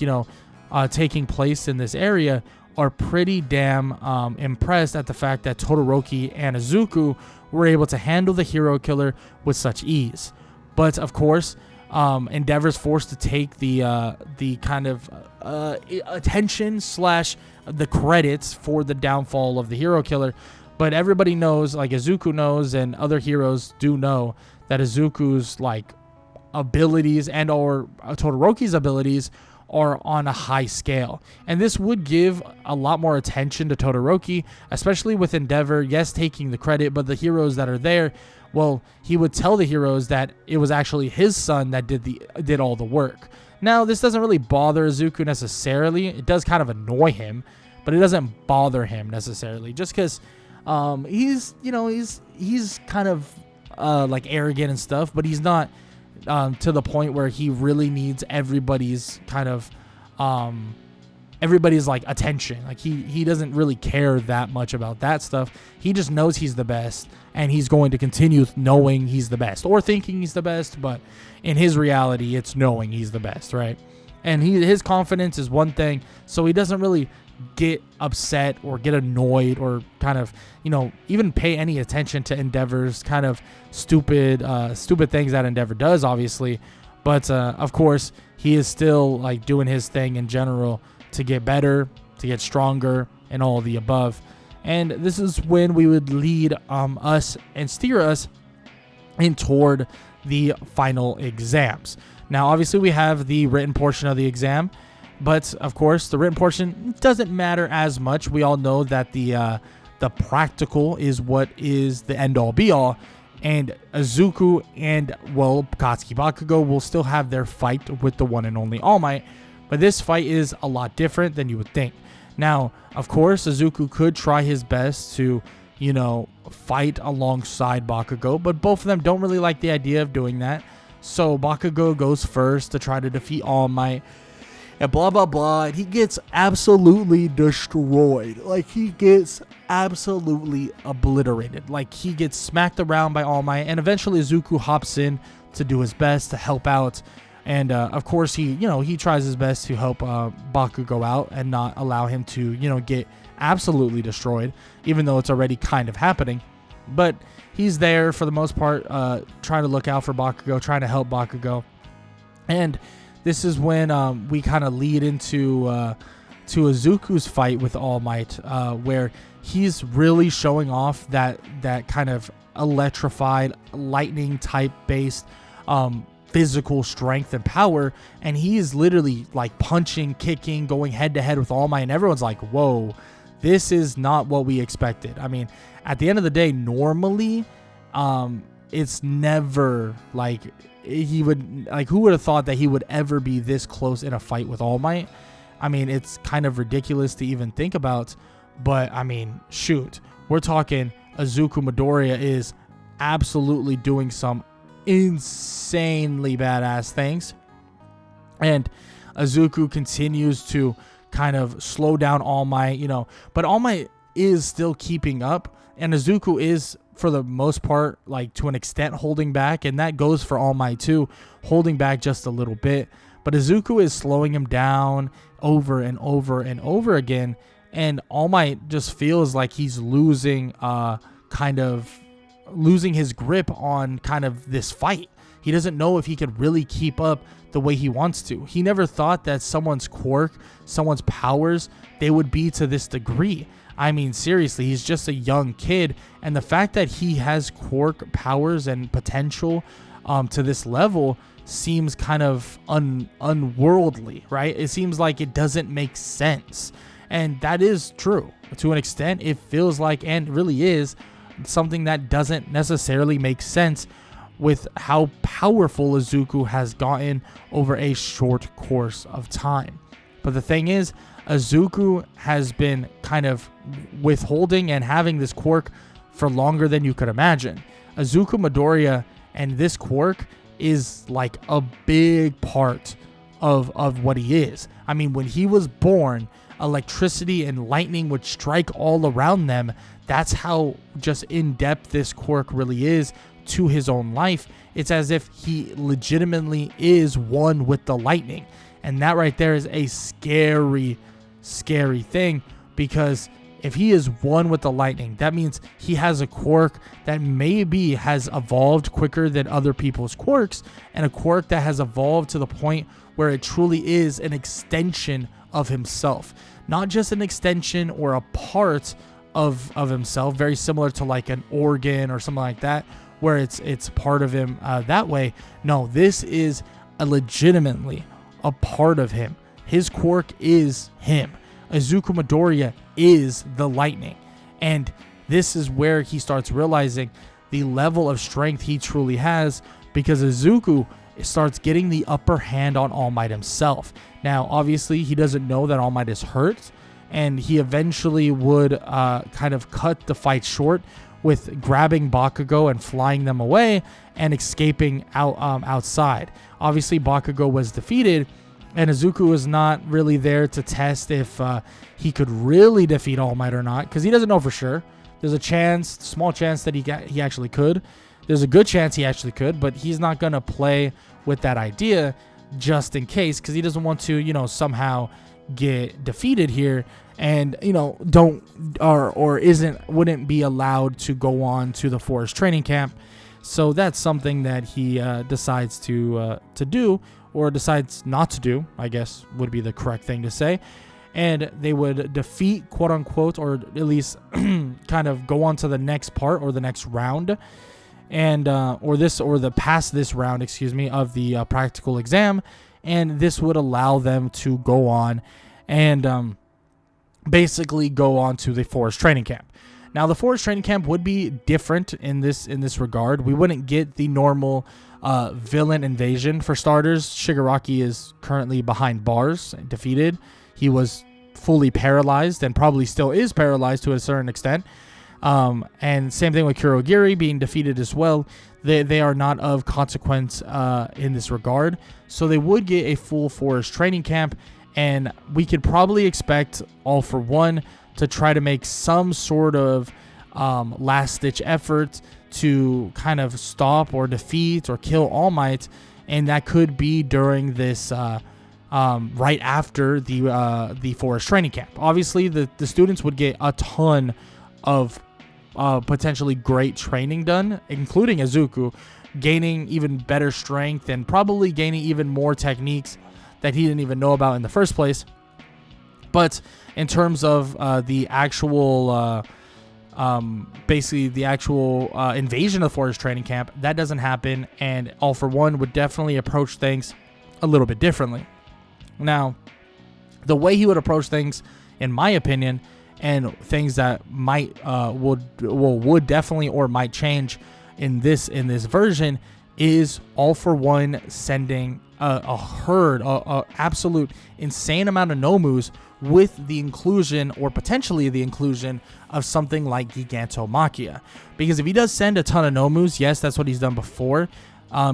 taking place in this area, are pretty damn impressed at the fact that Todoroki and Izuku were able to handle the hero killer with such ease. But of course, Endeavor's forced to take the kind of attention / the credits for the downfall of the hero killer. But everybody knows, like Izuku knows, and other heroes do know, that Izuku's like abilities and or Todoroki's abilities are on a high scale. And this would give a lot more attention to Todoroki, especially with Endeavor, yes, taking the credit, but the heroes that are there, well, he would tell the heroes that it was actually his son that did all the work. Now, this doesn't really bother Izuku necessarily. It does kind of annoy him, but it doesn't bother him necessarily, just because he's kind of like arrogant and stuff, but he's not to the point where he really needs everybody's kind of everybody's like attention. Like he doesn't really care that much about that stuff. He just knows he's the best, and he's going to continue knowing he's the best, or thinking he's the best, but in his reality it's knowing he's the best, right? And his confidence is one thing, so he doesn't really get upset or get annoyed or kind of even pay any attention to Endeavor's kind of stupid things that Endeavor does, obviously. But of course he is still like doing his thing in general to get better, to get stronger, and all of the above. And this is when we would lead us and steer us in toward the final exams. Now obviously we have the written portion of the exam, but of course the written portion doesn't matter as much. We all know that the practical is what is the end all be all, and Izuku and Katsuki Bakugo will still have their fight with the one and only All Might, but this fight is a lot different than you would think. Now of course Izuku could try his best to fight alongside Bakugo, but both of them don't really like the idea of doing that. So Bakugo goes first to try to defeat All Might, and blah, blah, blah. And he gets absolutely destroyed. Like, he gets absolutely obliterated. Like, he gets smacked around by All Might. And eventually Izuku hops in to do his best to help out. And, of course, he tries his best to help Bakugo out and not allow him to, get absolutely destroyed, even though it's already kind of happening. But he's there for the most part, trying to look out for Bakugo, trying to help Bakugo. And this is when we kind of lead into to Izuku's fight with All Might, where he's really showing off that kind of electrified, lightning type based physical strength and power, and he is literally like punching, kicking, going head to head with All Might, and everyone's like, whoa, this is not what we expected. I mean, at the end of the day, normally it's never like he would, like, who would have thought that he would ever be this close in a fight with All Might? I mean, it's kind of ridiculous to even think about, but I mean, shoot, we're talking Izuku Midoriya is absolutely doing some insanely badass things, and Izuku continues to kind of slow down All Might, but All Might is still keeping up, and Izuku is, for the most part, like to an extent, holding back, and that goes for All Might too, holding back just a little bit. But Izuku is slowing him down over and over and over again, and All Might just feels like he's losing his grip on kind of this fight. He doesn't know if he could really keep up the way he wants to. He never thought that someone's quirk, someone's powers, they would be to this degree. I mean, seriously, he's just a young kid, and the fact that he has quirk powers and potential to this level seems kind of unworldly, right? It seems like it doesn't make sense, and that is true. To an extent, it feels like, and really is, something that doesn't necessarily make sense with how powerful Izuku has gotten over a short course of time. But the thing is, Izuku has been kind of withholding and having this quirk for longer than you could imagine. Izuku Midoriya and this quirk is like a big part of what he is. I mean, when he was born, electricity and lightning would strike all around them. That's how just in-depth this quirk really is to his own life. It's as if he legitimately is one with the lightning. And that right there is a scary, scary thing, because if he is one with the lightning, that means he has a quirk that maybe has evolved quicker than other people's quirks, and a quirk that has evolved to the point where it truly is an extension of himself. Not just an extension or a part of himself, very similar to like an organ or something like that, where it's part of him that way. No, this is legitimately a part of him. His quirk is him. Izuku Midoriya is the lightning. And this is where he starts realizing the level of strength he truly has, because Izuku starts getting the upper hand on All Might himself. Now, obviously, he doesn't know that All Might is hurt, and he eventually would kind of cut the fight short with grabbing Bakugo and flying them away and escaping outside. Obviously, Bakugo was defeated, and Izuku was not really there to test if he could really defeat All Might or not, because he doesn't know for sure. There's a chance, small chance, that he actually could. There's a good chance he actually could, but he's not going to play with that idea just in case, because he doesn't want to, somehow get defeated here and, wouldn't be allowed to go on to the forest training camp. So that's something that he decides to do, or decides not to do, I guess would be the correct thing to say. And they would defeat, quote unquote, or at least kind of go on to the next part or the next round, and past this round, of the practical exam, and this would allow them to go on and basically go on to the forest training camp. Now, the forest training camp would be different in this regard. We wouldn't get the normal villain invasion. For starters, Shigaraki is currently behind bars, defeated. He was fully paralyzed and probably still is paralyzed to a certain extent. And same thing with Kurogiri being defeated as well. They are not of consequence in this regard. So they would get a full forest training camp, and we could probably expect All For One to try to make some sort of last-ditch effort to kind of stop or defeat or kill All Might, and that could be during this right after the forest training camp. Obviously, the students would get a ton of potentially great training done, including Izuku, gaining even better strength and probably gaining even more techniques that he didn't even know about in the first place. But in terms of the actual invasion of the forest training camp, that doesn't happen, and All For One would definitely approach things a little bit differently. Now, the way he would approach things, in my opinion, and things that might would definitely or might change in this version, is All For One sending a herd, a absolute insane amount of Nomus, with the inclusion, or potentially the inclusion, of something like Gigantomachia. Because if he does send a ton of Nomus, yes, that's what he's done before,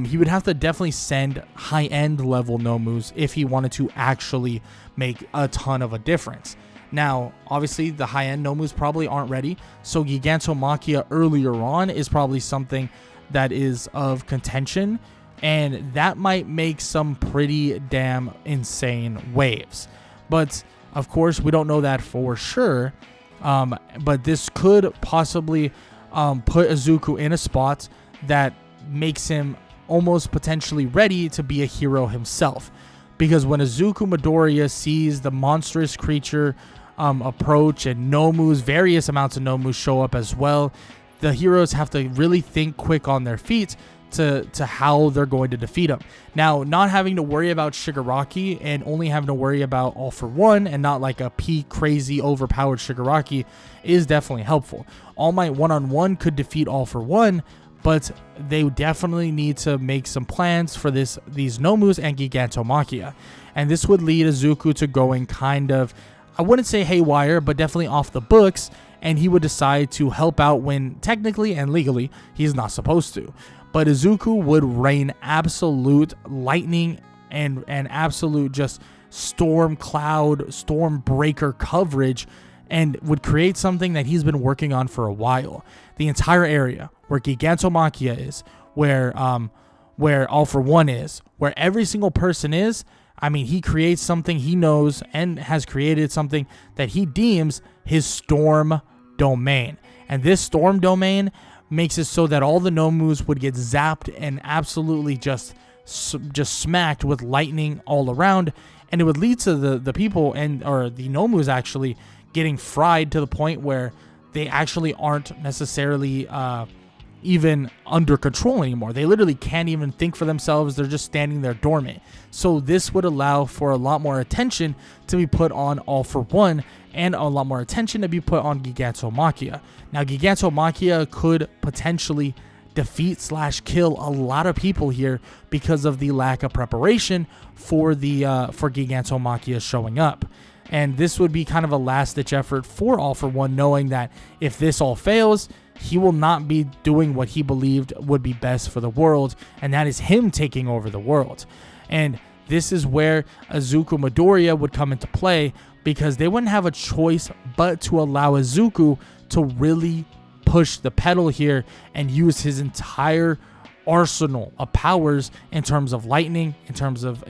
he would have to definitely send high-end level Nomus if he wanted to actually make a ton of a difference. Now, obviously, the high-end Nomus probably aren't ready, so Gigantomachia earlier on is probably something that is of contention, and that might make some pretty damn insane waves. But, of course, we don't know that for sure, but this could possibly put Izuku in a spot that makes him almost potentially ready to be a hero himself. Because when Izuku Midoriya sees the monstrous creature approach and Nomus, various amounts of Nomus show up as well, the heroes have to really think quick on their feet to how they're going to defeat him. Now, not having to worry about Shigaraki and only having to worry about All For One and not like a peak crazy overpowered Shigaraki is definitely helpful. All Might one-on-one could defeat All For One, but they definitely need to make some plans for these Nomus and Gigantomachia. And this would lead Izuku to going kind of, I wouldn't say haywire, but definitely off the books, and he would decide to help out when technically and legally he's not supposed to. But Izuku would rain absolute lightning and absolute just storm cloud, storm breaker coverage, and would create something that he's been working on for a while. The entire area where Gigantomachia is, where All For One is, where every single person is, I mean, he creates something he knows and has created something that he deems his storm domain. And this storm domain makes it so that all the Nomus would get zapped and absolutely just smacked with lightning all around. And it would lead to the people or the Nomus actually getting fried to the point where they actually aren't necessarily even under control anymore. They literally can't even think for themselves. They're just standing there dormant. So this would allow for a lot more attention to be put on All For One and a lot more attention to be put on Gigantomachia. Now, Gigantomachia could potentially defeat / kill a lot of people here because of the lack of preparation for Gigantomachia showing up. And this would be kind of a last-ditch effort for All For One, knowing that if this all fails, he will not be doing what he believed would be best for the world, and that is him taking over the world. And this is where Izuku Midoriya would come into play, because they wouldn't have a choice but to allow Izuku to really push the pedal here and use his entire arsenal of powers in terms of lightning, in terms of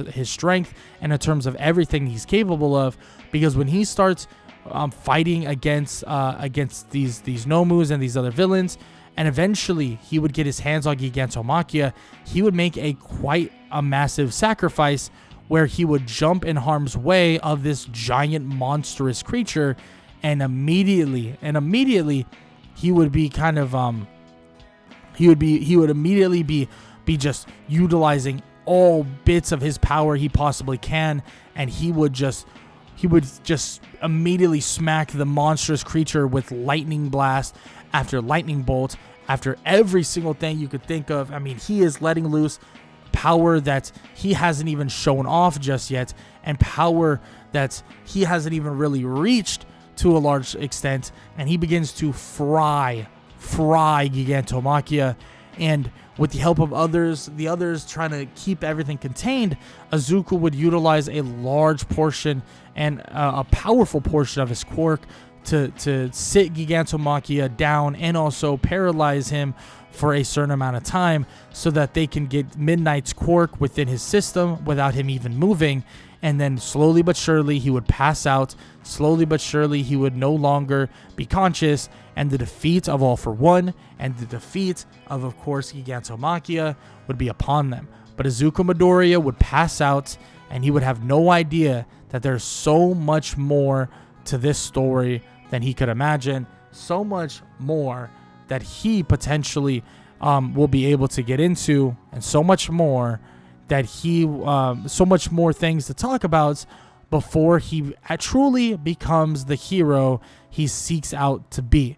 his strength, and in terms of everything he's capable of. Because when he starts fighting against these Nomus and these other villains, and eventually he would get his hands on Gigantomachia, he would make quite a massive sacrifice where he would jump in harm's way of this giant monstrous creature, and immediately he would be kind of he would immediately be just utilizing all bits of his power he possibly can, and he would just immediately smack the monstrous creature with lightning blast after lightning bolt after every single thing you could think of. I mean, he is letting loose power that he hasn't even shown off just yet, and power that he hasn't even really reached to a large extent, and he begins to fry Gigantomachia. And with the help of the others trying to keep everything contained, Izuku would utilize a large portion and a powerful portion of his quirk to sit Gigantomachia down and also paralyze him for a certain amount of time, so that they can get Midnight's quirk within his system without him even moving. And then slowly but surely he would pass out. Slowly but surely he would no longer be conscious, and the defeat of All For One and the defeat of course, Gigantomachia would be upon them. But Izuku Midoriya would pass out, and he would have no idea that there's so much more to this story than he could imagine. So much more that he potentially will be able to get into, and so much more that so much more things to talk about before he truly becomes the hero he seeks out to be.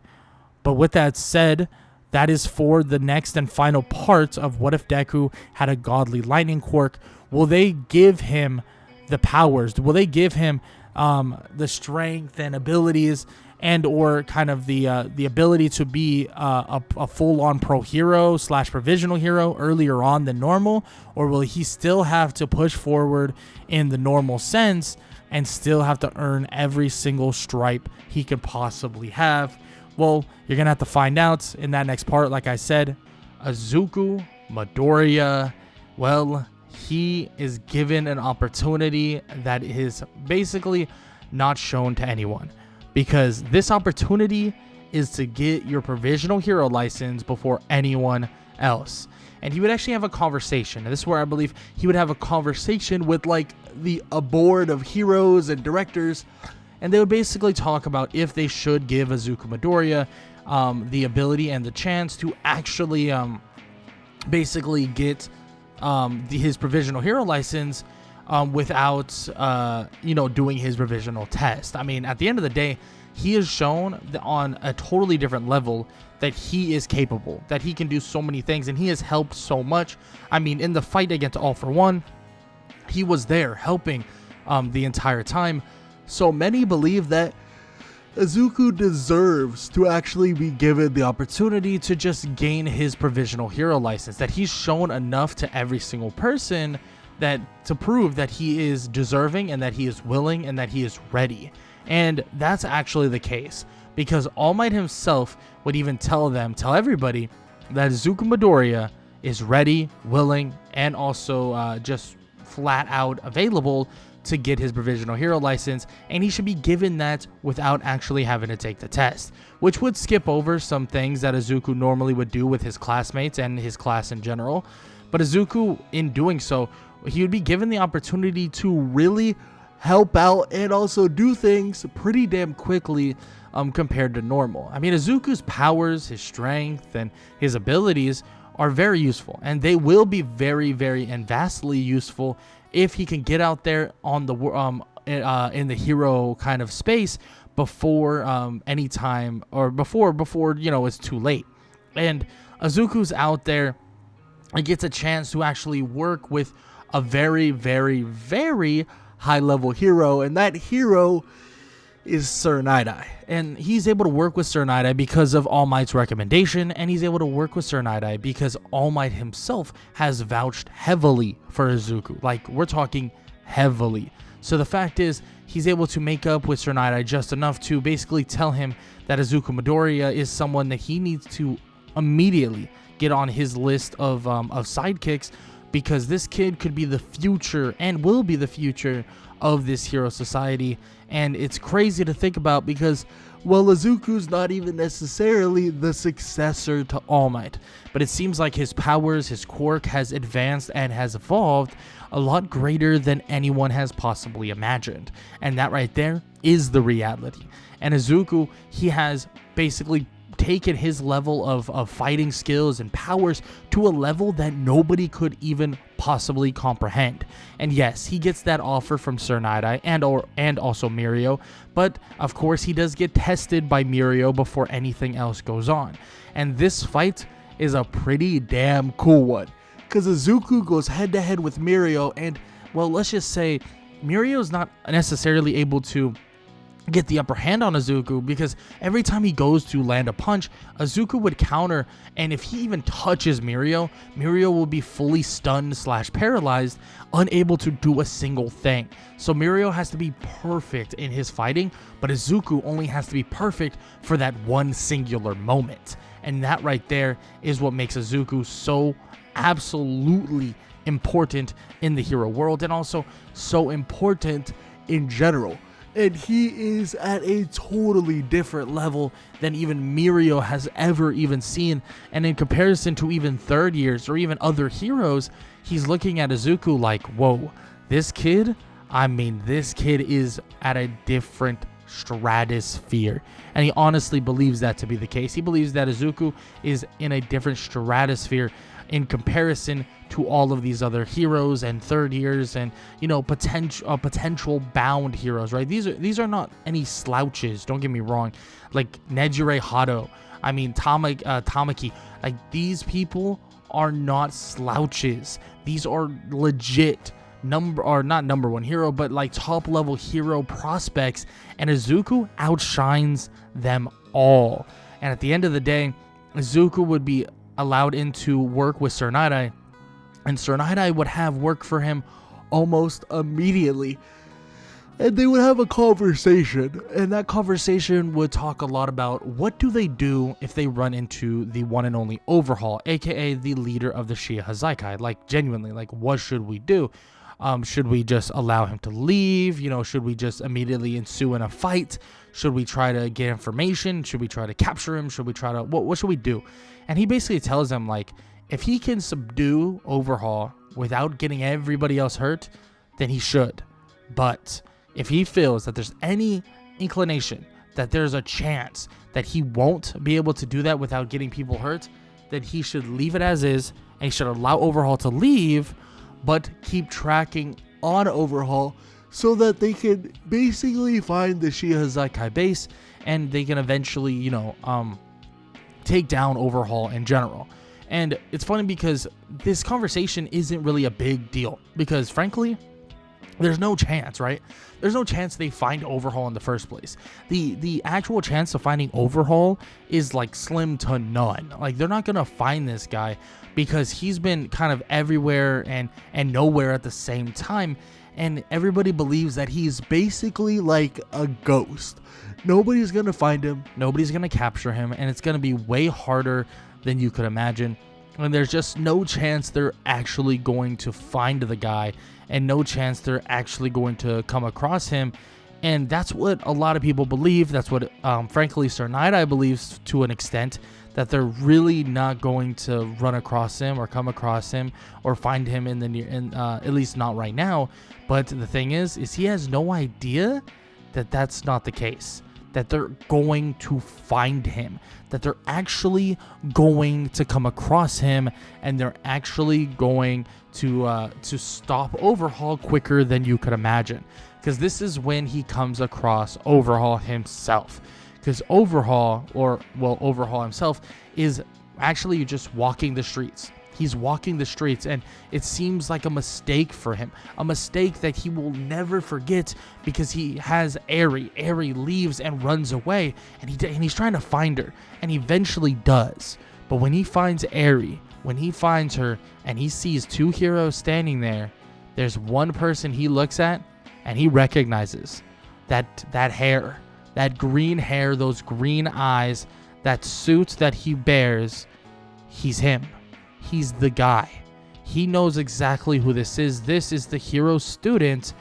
But with that said, that is for the next and final part of What If Deku Had a Godly Lightning Quirk. Will they give him the powers? Will they give him the strength and abilities, and or kind of the ability to be a full-on pro hero / provisional hero earlier on than normal? Or will he still have to push forward in the normal sense and still have to earn every single stripe he could possibly have? Well, you're going to have to find out in that next part. Like I said, Izuku Midoriya, well, he is given an opportunity that is basically not shown to anyone, because this opportunity is to get your provisional hero license before anyone else. And he would actually have a conversation. And this is where I believe he would have a conversation with like a board of heroes and directors, and they would basically talk about if they should give Izuku Midoriya the ability and the chance to actually basically get his provisional hero license without doing his provisional test. I mean, at the end of the day, he has shown on a totally different level that he is capable, that he can do so many things, and he has helped so much. I mean, in the fight against All For One, he was there helping the entire time. So many believe that Izuku deserves to actually be given the opportunity to just gain his provisional hero license, that he's shown enough to every single person that to prove that he is deserving and that he is willing and that he is ready. And that's actually the case, because All Might himself would even tell everybody that Izuku Midoriya is ready, willing, and also just flat out available to get his provisional hero license, and he should be given that without actually having to take the test, which would skip over some things that Izuku normally would do with his classmates and his class in general. But Izuku, in doing so, he would be given the opportunity to really help out and also do things pretty damn quickly compared to normal. I mean, Izuku's powers, his strength, and his abilities are very useful, and they will be very, very and vastly useful if he can get out there on the in the hero kind of space before any time, or before it's too late. And Izuku's out there and gets a chance to actually work with a very, very, very high level hero, and that hero is Sir Night-Eye. And he's able to work with Sir Night-Eye because of All Might's recommendation, and he's able to work with Sir Night-Eye because All Might himself has vouched heavily for Izuku. Like, we're talking heavily. So the fact is, he's able to make up with Sir Night-Eye just enough to basically tell him that Izuku Midoriya is someone that he needs to immediately get on his list of sidekicks, because this kid could be the future and will be the future of this hero society. And it's crazy to think about, because, well, Izuku's not even necessarily the successor to All Might, but it seems like his powers, his quirk has advanced and has evolved a lot greater than anyone has possibly imagined. And that right there is the reality. And Izuku, he has basically taken his level of fighting skills and powers to a level that nobody could even possibly comprehend. And yes, he gets that offer from Sir Night-Eye and also Mirio, but of course he does get tested by Mirio before anything else goes on. And this fight is a pretty damn cool one, because Izuku goes head to head with Mirio, and, well, let's just say Mirio's not necessarily able to get the upper hand on Izuku, because every time he goes to land a punch, Izuku would counter, and if he even touches Mirio, Mirio will be fully stunned / paralyzed, unable to do a single thing. So Mirio has to be perfect in his fighting, but Izuku only has to be perfect for that one singular moment. And that right there is what makes Izuku so absolutely important in the hero world, and also so important in general. And he is at a totally different level than even Mirio has ever even seen. And in comparison to even third years or even other heroes, he's looking at Izuku like, whoa, this kid is at a different stratosphere. And he honestly believes that to be the case. He believes that Izuku is in a different stratosphere in comparison to all of these other heroes and third years and, potential bound heroes, right? These are not any slouches, don't get me wrong. Like Nejire Hado, Tamaki, like, these people are not slouches. These are legit not number one hero, but like top level hero prospects, and Izuku outshines them all. And at the end of the day, Izuku would be allowed into work with Sir Night-Eye, and Sir Night-Eye would have work for him almost immediately. And they would have a conversation, and that conversation would talk a lot about what do they do if they run into the one and only Overhaul, aka the leader of the Shia Hazzaikai. Like, genuinely, like, what should we do? Should we just allow him to leave? You know, should we just immediately ensue in a fight? Should we try to get information? Should we try to capture him? Should we try to, what should we do? And he basically tells them, like, if he can subdue Overhaul without getting everybody else hurt, then he should. But if he feels that there's any inclination that there's a chance that he won't be able to do that without getting people hurt, then he should leave it as is, and he should allow Overhaul to leave, but keep tracking on Overhaul so that they can basically find the Shia Hazzaikai base, and they can eventually, you know, take down Overhaul in general. And it's funny because this conversation isn't really a big deal, because frankly, there's no chance, right? There's no chance they find Overhaul in the first place. The actual chance of finding Overhaul is like slim to none. Like, they're not gonna find this guy because he's been kind of everywhere and nowhere at the same time. And everybody believes that he's basically like a ghost. Nobody's gonna find him. Nobody's gonna capture him. And it's gonna be way harder than you could imagine. And there's just no chance they're actually going to find the guy, and no chance they're actually going to come across him. And that's what a lot of people believe. That's what, frankly, Sir Night-Eye believes to an extent, that they're really not going to run across him or come across him or find him in the near, at least not right now. But the thing is he has no idea that that's not the case. That they're going to find him, that they're actually going to come across him, and they're actually going to stop Overhaul quicker than you could imagine. Because this is when he comes across Overhaul himself. Because Overhaul himself is actually just walking the streets. He's walking the streets, and it seems like a mistake for him. A mistake that he will never forget, because he has Eri. Eri leaves and runs away, and he's trying to find her, and he eventually does. But when he finds Eri, when he finds her, and he sees two heroes standing there, there's one person he looks at, and he recognizes that hair, that green hair, those green eyes, that suit that he bears. He's him. He's the guy. He knows exactly who this is. This is the hero student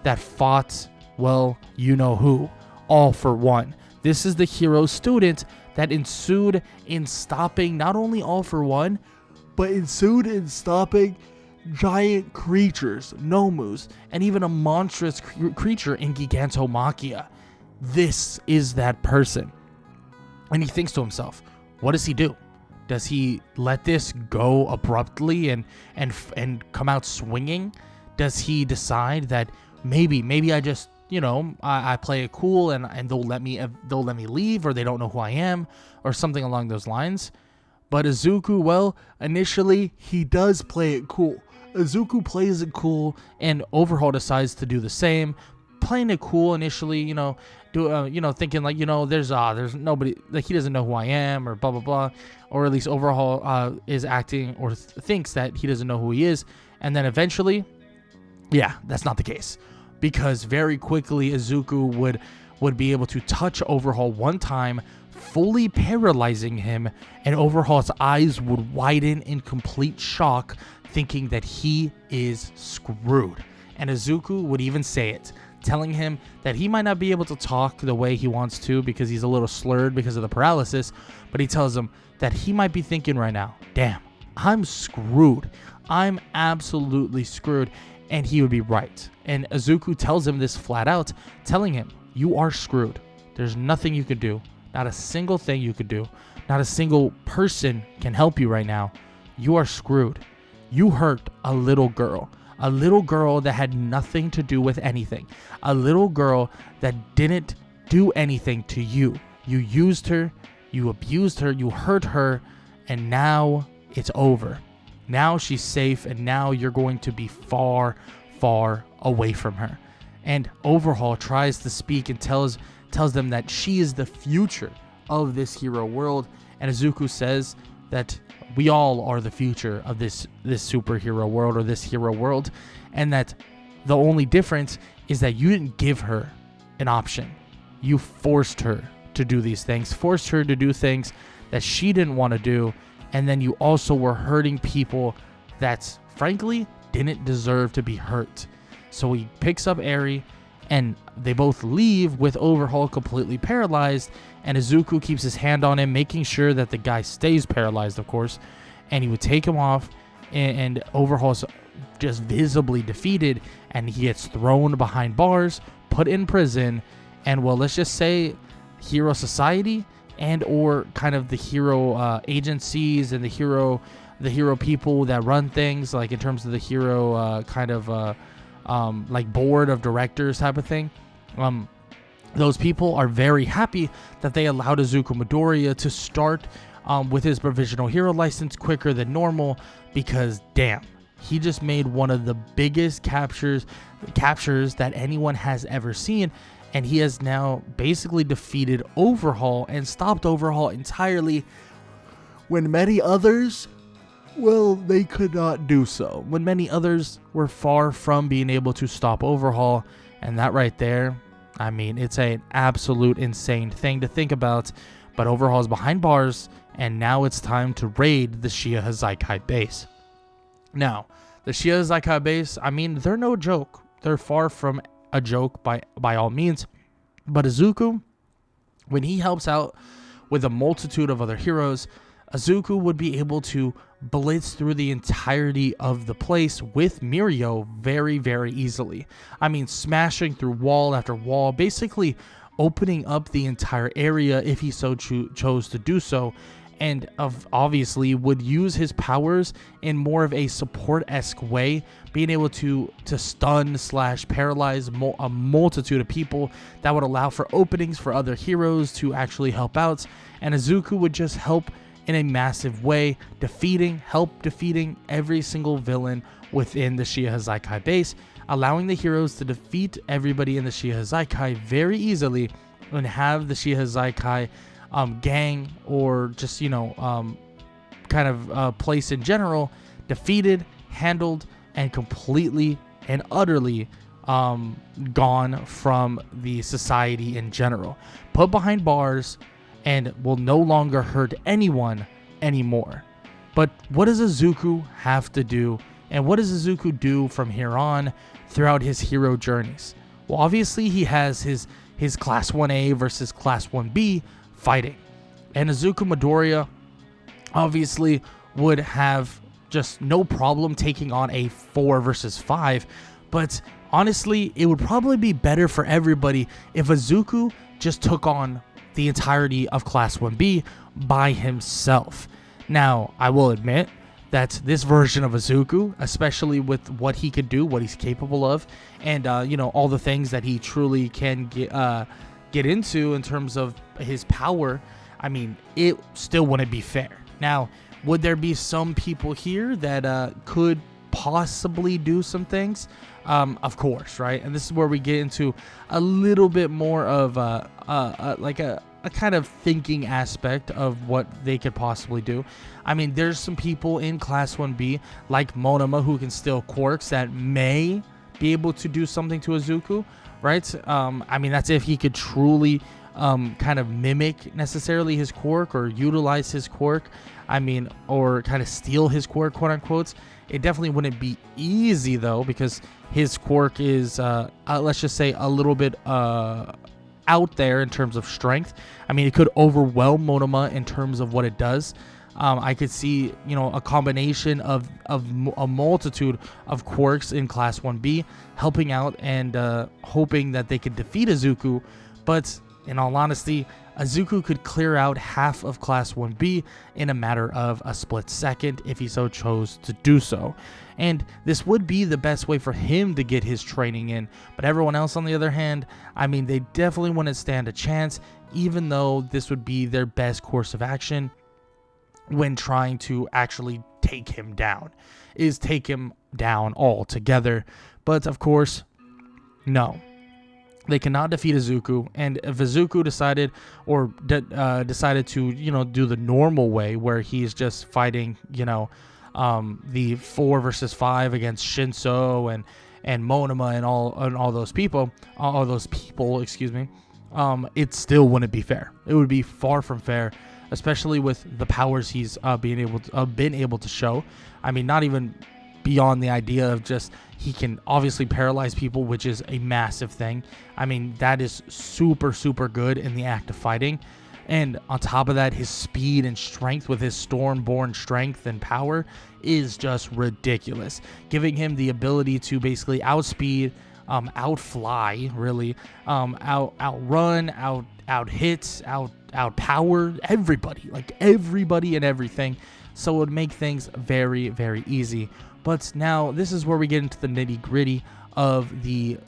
that fought, well, you know who, All For One. This is the hero student that ensued in stopping not only All For One, but ensued in stopping giant creatures, Nomus, and even a monstrous creature in Gigantomachia. This is that person. And he thinks to himself, what does he do? Does he let this go abruptly and come out swinging? Does he decide that maybe I just, you know, I play it cool and they'll let me leave, or they don't know who I am, or something along those lines? But Izuku, well, initially he does play it cool. Izuku plays it cool, and Overhaul decides to do the same, playing it cool initially, you know, thinking like, you know, there's nobody, like, he doesn't know who I am, or blah blah blah, or at least Overhaul is acting or thinks that he doesn't know who he is. And then eventually, yeah, that's not the case, because very quickly Izuku would be able to touch Overhaul one time, fully paralyzing him, and Overhaul's eyes would widen in complete shock, thinking that he is screwed. And Izuku would even say it, telling him that he might not be able to talk the way he wants to because he's a little slurred because of the paralysis, but he tells him that he might be thinking right now, damn, I'm screwed. I'm absolutely screwed. And he would be right. And Izuku tells him this flat out, telling him, you are screwed. There's nothing you could do. Not a single thing you could do. Not a single person can help you right now. You are screwed. You hurt a little girl. A little girl that had nothing to do with anything. A little girl that didn't do anything to you. You used her, you abused her, you hurt her, and now it's over. Now she's safe, and now you're going to be far, far away from her. And Overhaul tries to speak and tells them that she is the future of this hero world. And Izuku says that we all are the future of this superhero world, or this hero world, and that the only difference is that you didn't give her an option. You forced her to do these things, forced her to do things that she didn't want to do, and then you also were hurting people that, frankly, didn't deserve to be hurt. So he picks up Eri, and they both leave with Overhaul completely paralyzed, and Izuku keeps his hand on him, making sure that the guy stays paralyzed, of course, and he would take him off, and Overhaul's just visibly defeated, and he gets thrown behind bars, put in prison, and, well, let's just say Hero Society and or kind of the hero agencies and the hero people that run things, like in terms of the hero like board of directors type of thing. Those people are very happy that they allowed Izuku Midoriya to start with his provisional hero license quicker than normal, because damn, he just made one of the biggest captures that anyone has ever seen, and he has now basically defeated Overhaul and stopped Overhaul entirely, when many others, well, they could not do so. When many others were far from being able to stop Overhaul. And that right there, I mean, it's an absolute insane thing to think about. But Overhaul's behind bars, and now it's time to raid the Shiya Hazaikai base. Now, the Shiya Hazaikai base, I mean, they're no joke. They're far from a joke by all means. But Izuku, when he helps out with a multitude of other heroes, Izuku would be able to blitz through the entirety of the place with Mirio very, very easily. I mean, smashing through wall after wall, basically opening up the entire area if he so chose to do so, and obviously would use his powers in more of a support-esque way, being able to stun / paralyze a multitude of people that would allow for openings for other heroes to actually help out, and Izuku would just help in a massive way, defeating every single villain within the Shiya Hazaikai base, allowing the heroes to defeat everybody in the Shiya Hazaikai very easily, and have the Shiya Hazaikai gang, or just, place in general, defeated, handled, and completely and utterly gone from the society in general. Put behind bars, and will no longer hurt anyone anymore. But what does Izuku have to do, and what does Izuku do from here on throughout his hero journeys? Well, obviously he has his Class 1A versus Class 1B fighting, and Izuku Midoriya obviously would have just no problem taking on a 4 versus 5, but honestly, it would probably be better for everybody if Izuku just took on the entirety of Class 1B by himself. Now, I will admit that this version of Izuku, especially with what he could do, what he's capable of, and all the things that he truly can get into in terms of his power, I mean, it still wouldn't be fair. Now, would there be some people here that could possibly do some things? Of course, right? And this is where we get into a little bit more of a kind of thinking aspect of what they could possibly do. I mean, there's some people in Class 1B like Monoma who can steal quirks that may be able to do something to Izuku, right? I mean, that's if he could truly kind of mimic necessarily his quirk or utilize his quirk. I mean, or kind of steal his quirk, quote unquote. It definitely wouldn't be easy though, because his quirk is, let's just say, a little bit out there in terms of strength. I mean, it could overwhelm Monoma in terms of what it does. I could see, a combination of a multitude of quirks in Class 1B helping out and hoping that they could defeat Izuku. But in all honesty, Izuku could clear out half of Class 1B in a matter of a split second if he so chose to do so. And this would be the best way for him to get his training in. But everyone else, on the other hand, I mean, they definitely wouldn't stand a chance, even though this would be their best course of action when trying to actually take him down, is take him down altogether. But of course, no. They cannot defeat Izuku, and if Izuku decided to, do the normal way where he's just fighting, the 4 versus 5 against Shinso and Monoma and all those people, excuse me, it still wouldn't be fair. It would be far from fair, especially with the powers he's been able to show. I mean, not even beyond the idea of just he can obviously paralyze people, which is a massive thing. I mean, that is super, super good in the act of fighting. And on top of that, his speed and strength with his Stormborn strength and power is just ridiculous, giving him the ability to basically outspeed, outfly, really, outrun, out hit, out power everybody and everything. So it would make things very, very easy. But now this is where we get into the nitty gritty of the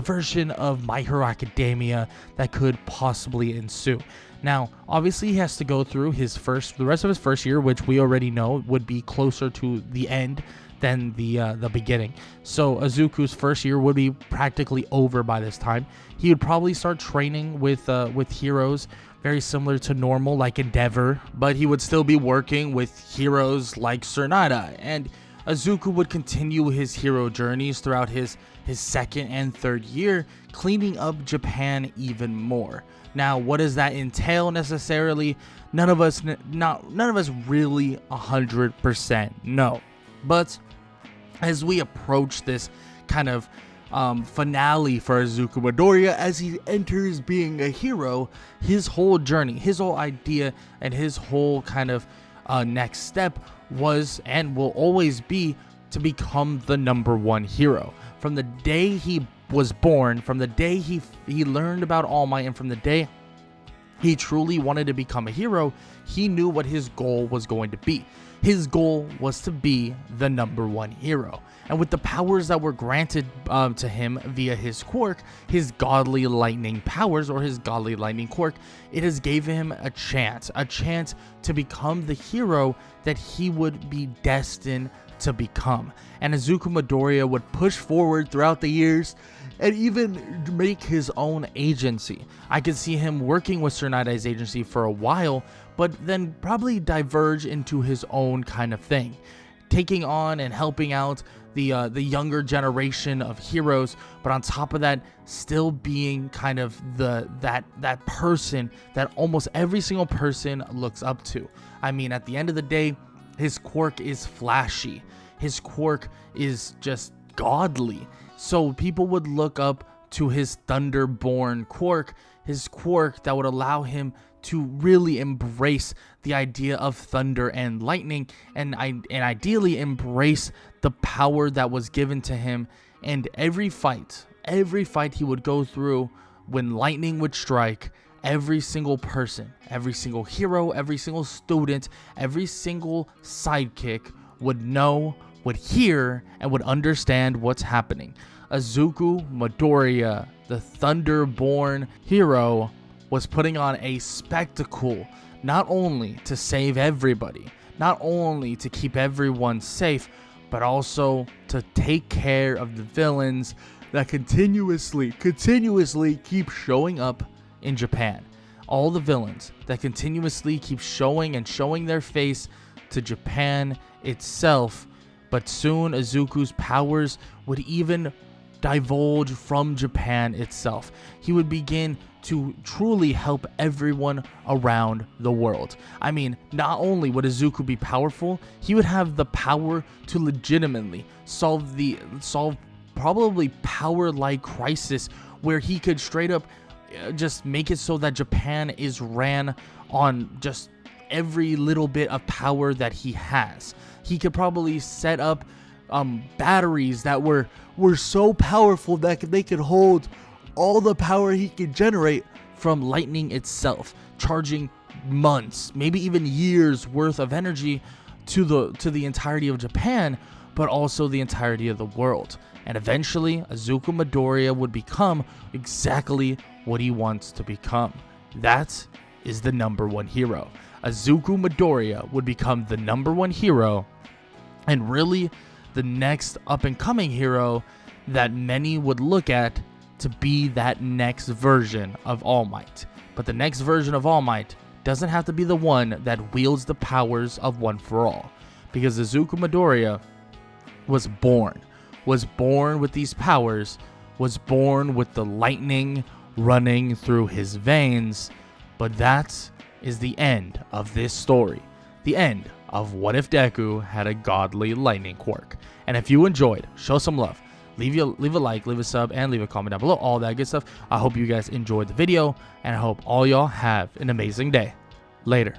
version of My Hero Academia that could possibly ensue. Now, obviously, he has to go through the rest of his first year, which we already know would be closer to the end than the beginning. So Izuku's first year would be practically over by this time. He would probably start training with heroes very similar to normal, like Endeavor, but he would still be working with heroes like Tsunade, and Izuku would continue his hero journeys throughout his second and third year, cleaning up Japan even more. Now, what does that entail necessarily? None of us really 100% know. But as we approach this kind of finale for Izuku Midoriya, as he enters being a hero, his whole journey, his whole idea, and his whole kind of next step was and will always be to become the #1 hero. From the day he was born, from the day he learned about All Might, and from the day he truly wanted to become a hero, he knew what his goal was going to be. His goal was to be the #1 hero. And with the powers that were granted to him via his quirk, his godly lightning powers, or his godly lightning quirk, it has gave him a chance to become the hero that he would be destined to become. And Izuku Midoriya would push forward throughout the years and even make his own agency. I could see him working with Tsunade's agency for a while, but then probably diverge into his own kind of thing, taking on and helping out the younger generation of heroes, but on top of that, still being kind of that person that almost every single person looks up to. I mean, at the end of the day, his quirk is flashy. His quirk is just godly. So people would look up to his Thunderborn quirk, his quirk that would allow him to really embrace the idea of thunder and lightning, and ideally embrace the power that was given to him. And every fight he would go through, when lightning would strike, every single person, every single hero, every single student, every single sidekick would know, would hear, and would understand what's happening. Izuku Midoriya, the Thunderborn hero, was putting on a spectacle, not only to save everybody, not only to keep everyone safe, but also to take care of the villains that continuously keep showing up in Japan. All the villains that continuously keep showing their face to Japan itself. But soon Izuku's powers would even divulge from Japan itself. He would begin to truly help everyone around the world. I mean, not only would Izuku be powerful, he would have the power to legitimately solve probably power-like crisis, where he could straight up just make it so that Japan is ran on just every little bit of power that he has. He could probably set up batteries that were so powerful that they could hold all the power he could generate from lightning itself, charging months, maybe even years worth of energy to the entirety of Japan, but also the entirety of the world. And eventually, Izuku Midoriya would become exactly what he wants to become. That is the #1 hero. Izuku Midoriya would become the #1 hero, and really the next up-and-coming hero that many would look at to be that next version of All Might. But the next version of All Might doesn't have to be the one that wields the powers of One for All, because Izuku Midoriya was born was born with these powers, was born with the lightning running through his veins. But that is the end of this story. The end of What If Deku Had a Godly Lightning Quirk. And if you enjoyed, show some love. Leave a like, leave a sub, and leave a comment down below. All that good stuff. I hope you guys enjoyed the video, and I hope all y'all have an amazing day. Later.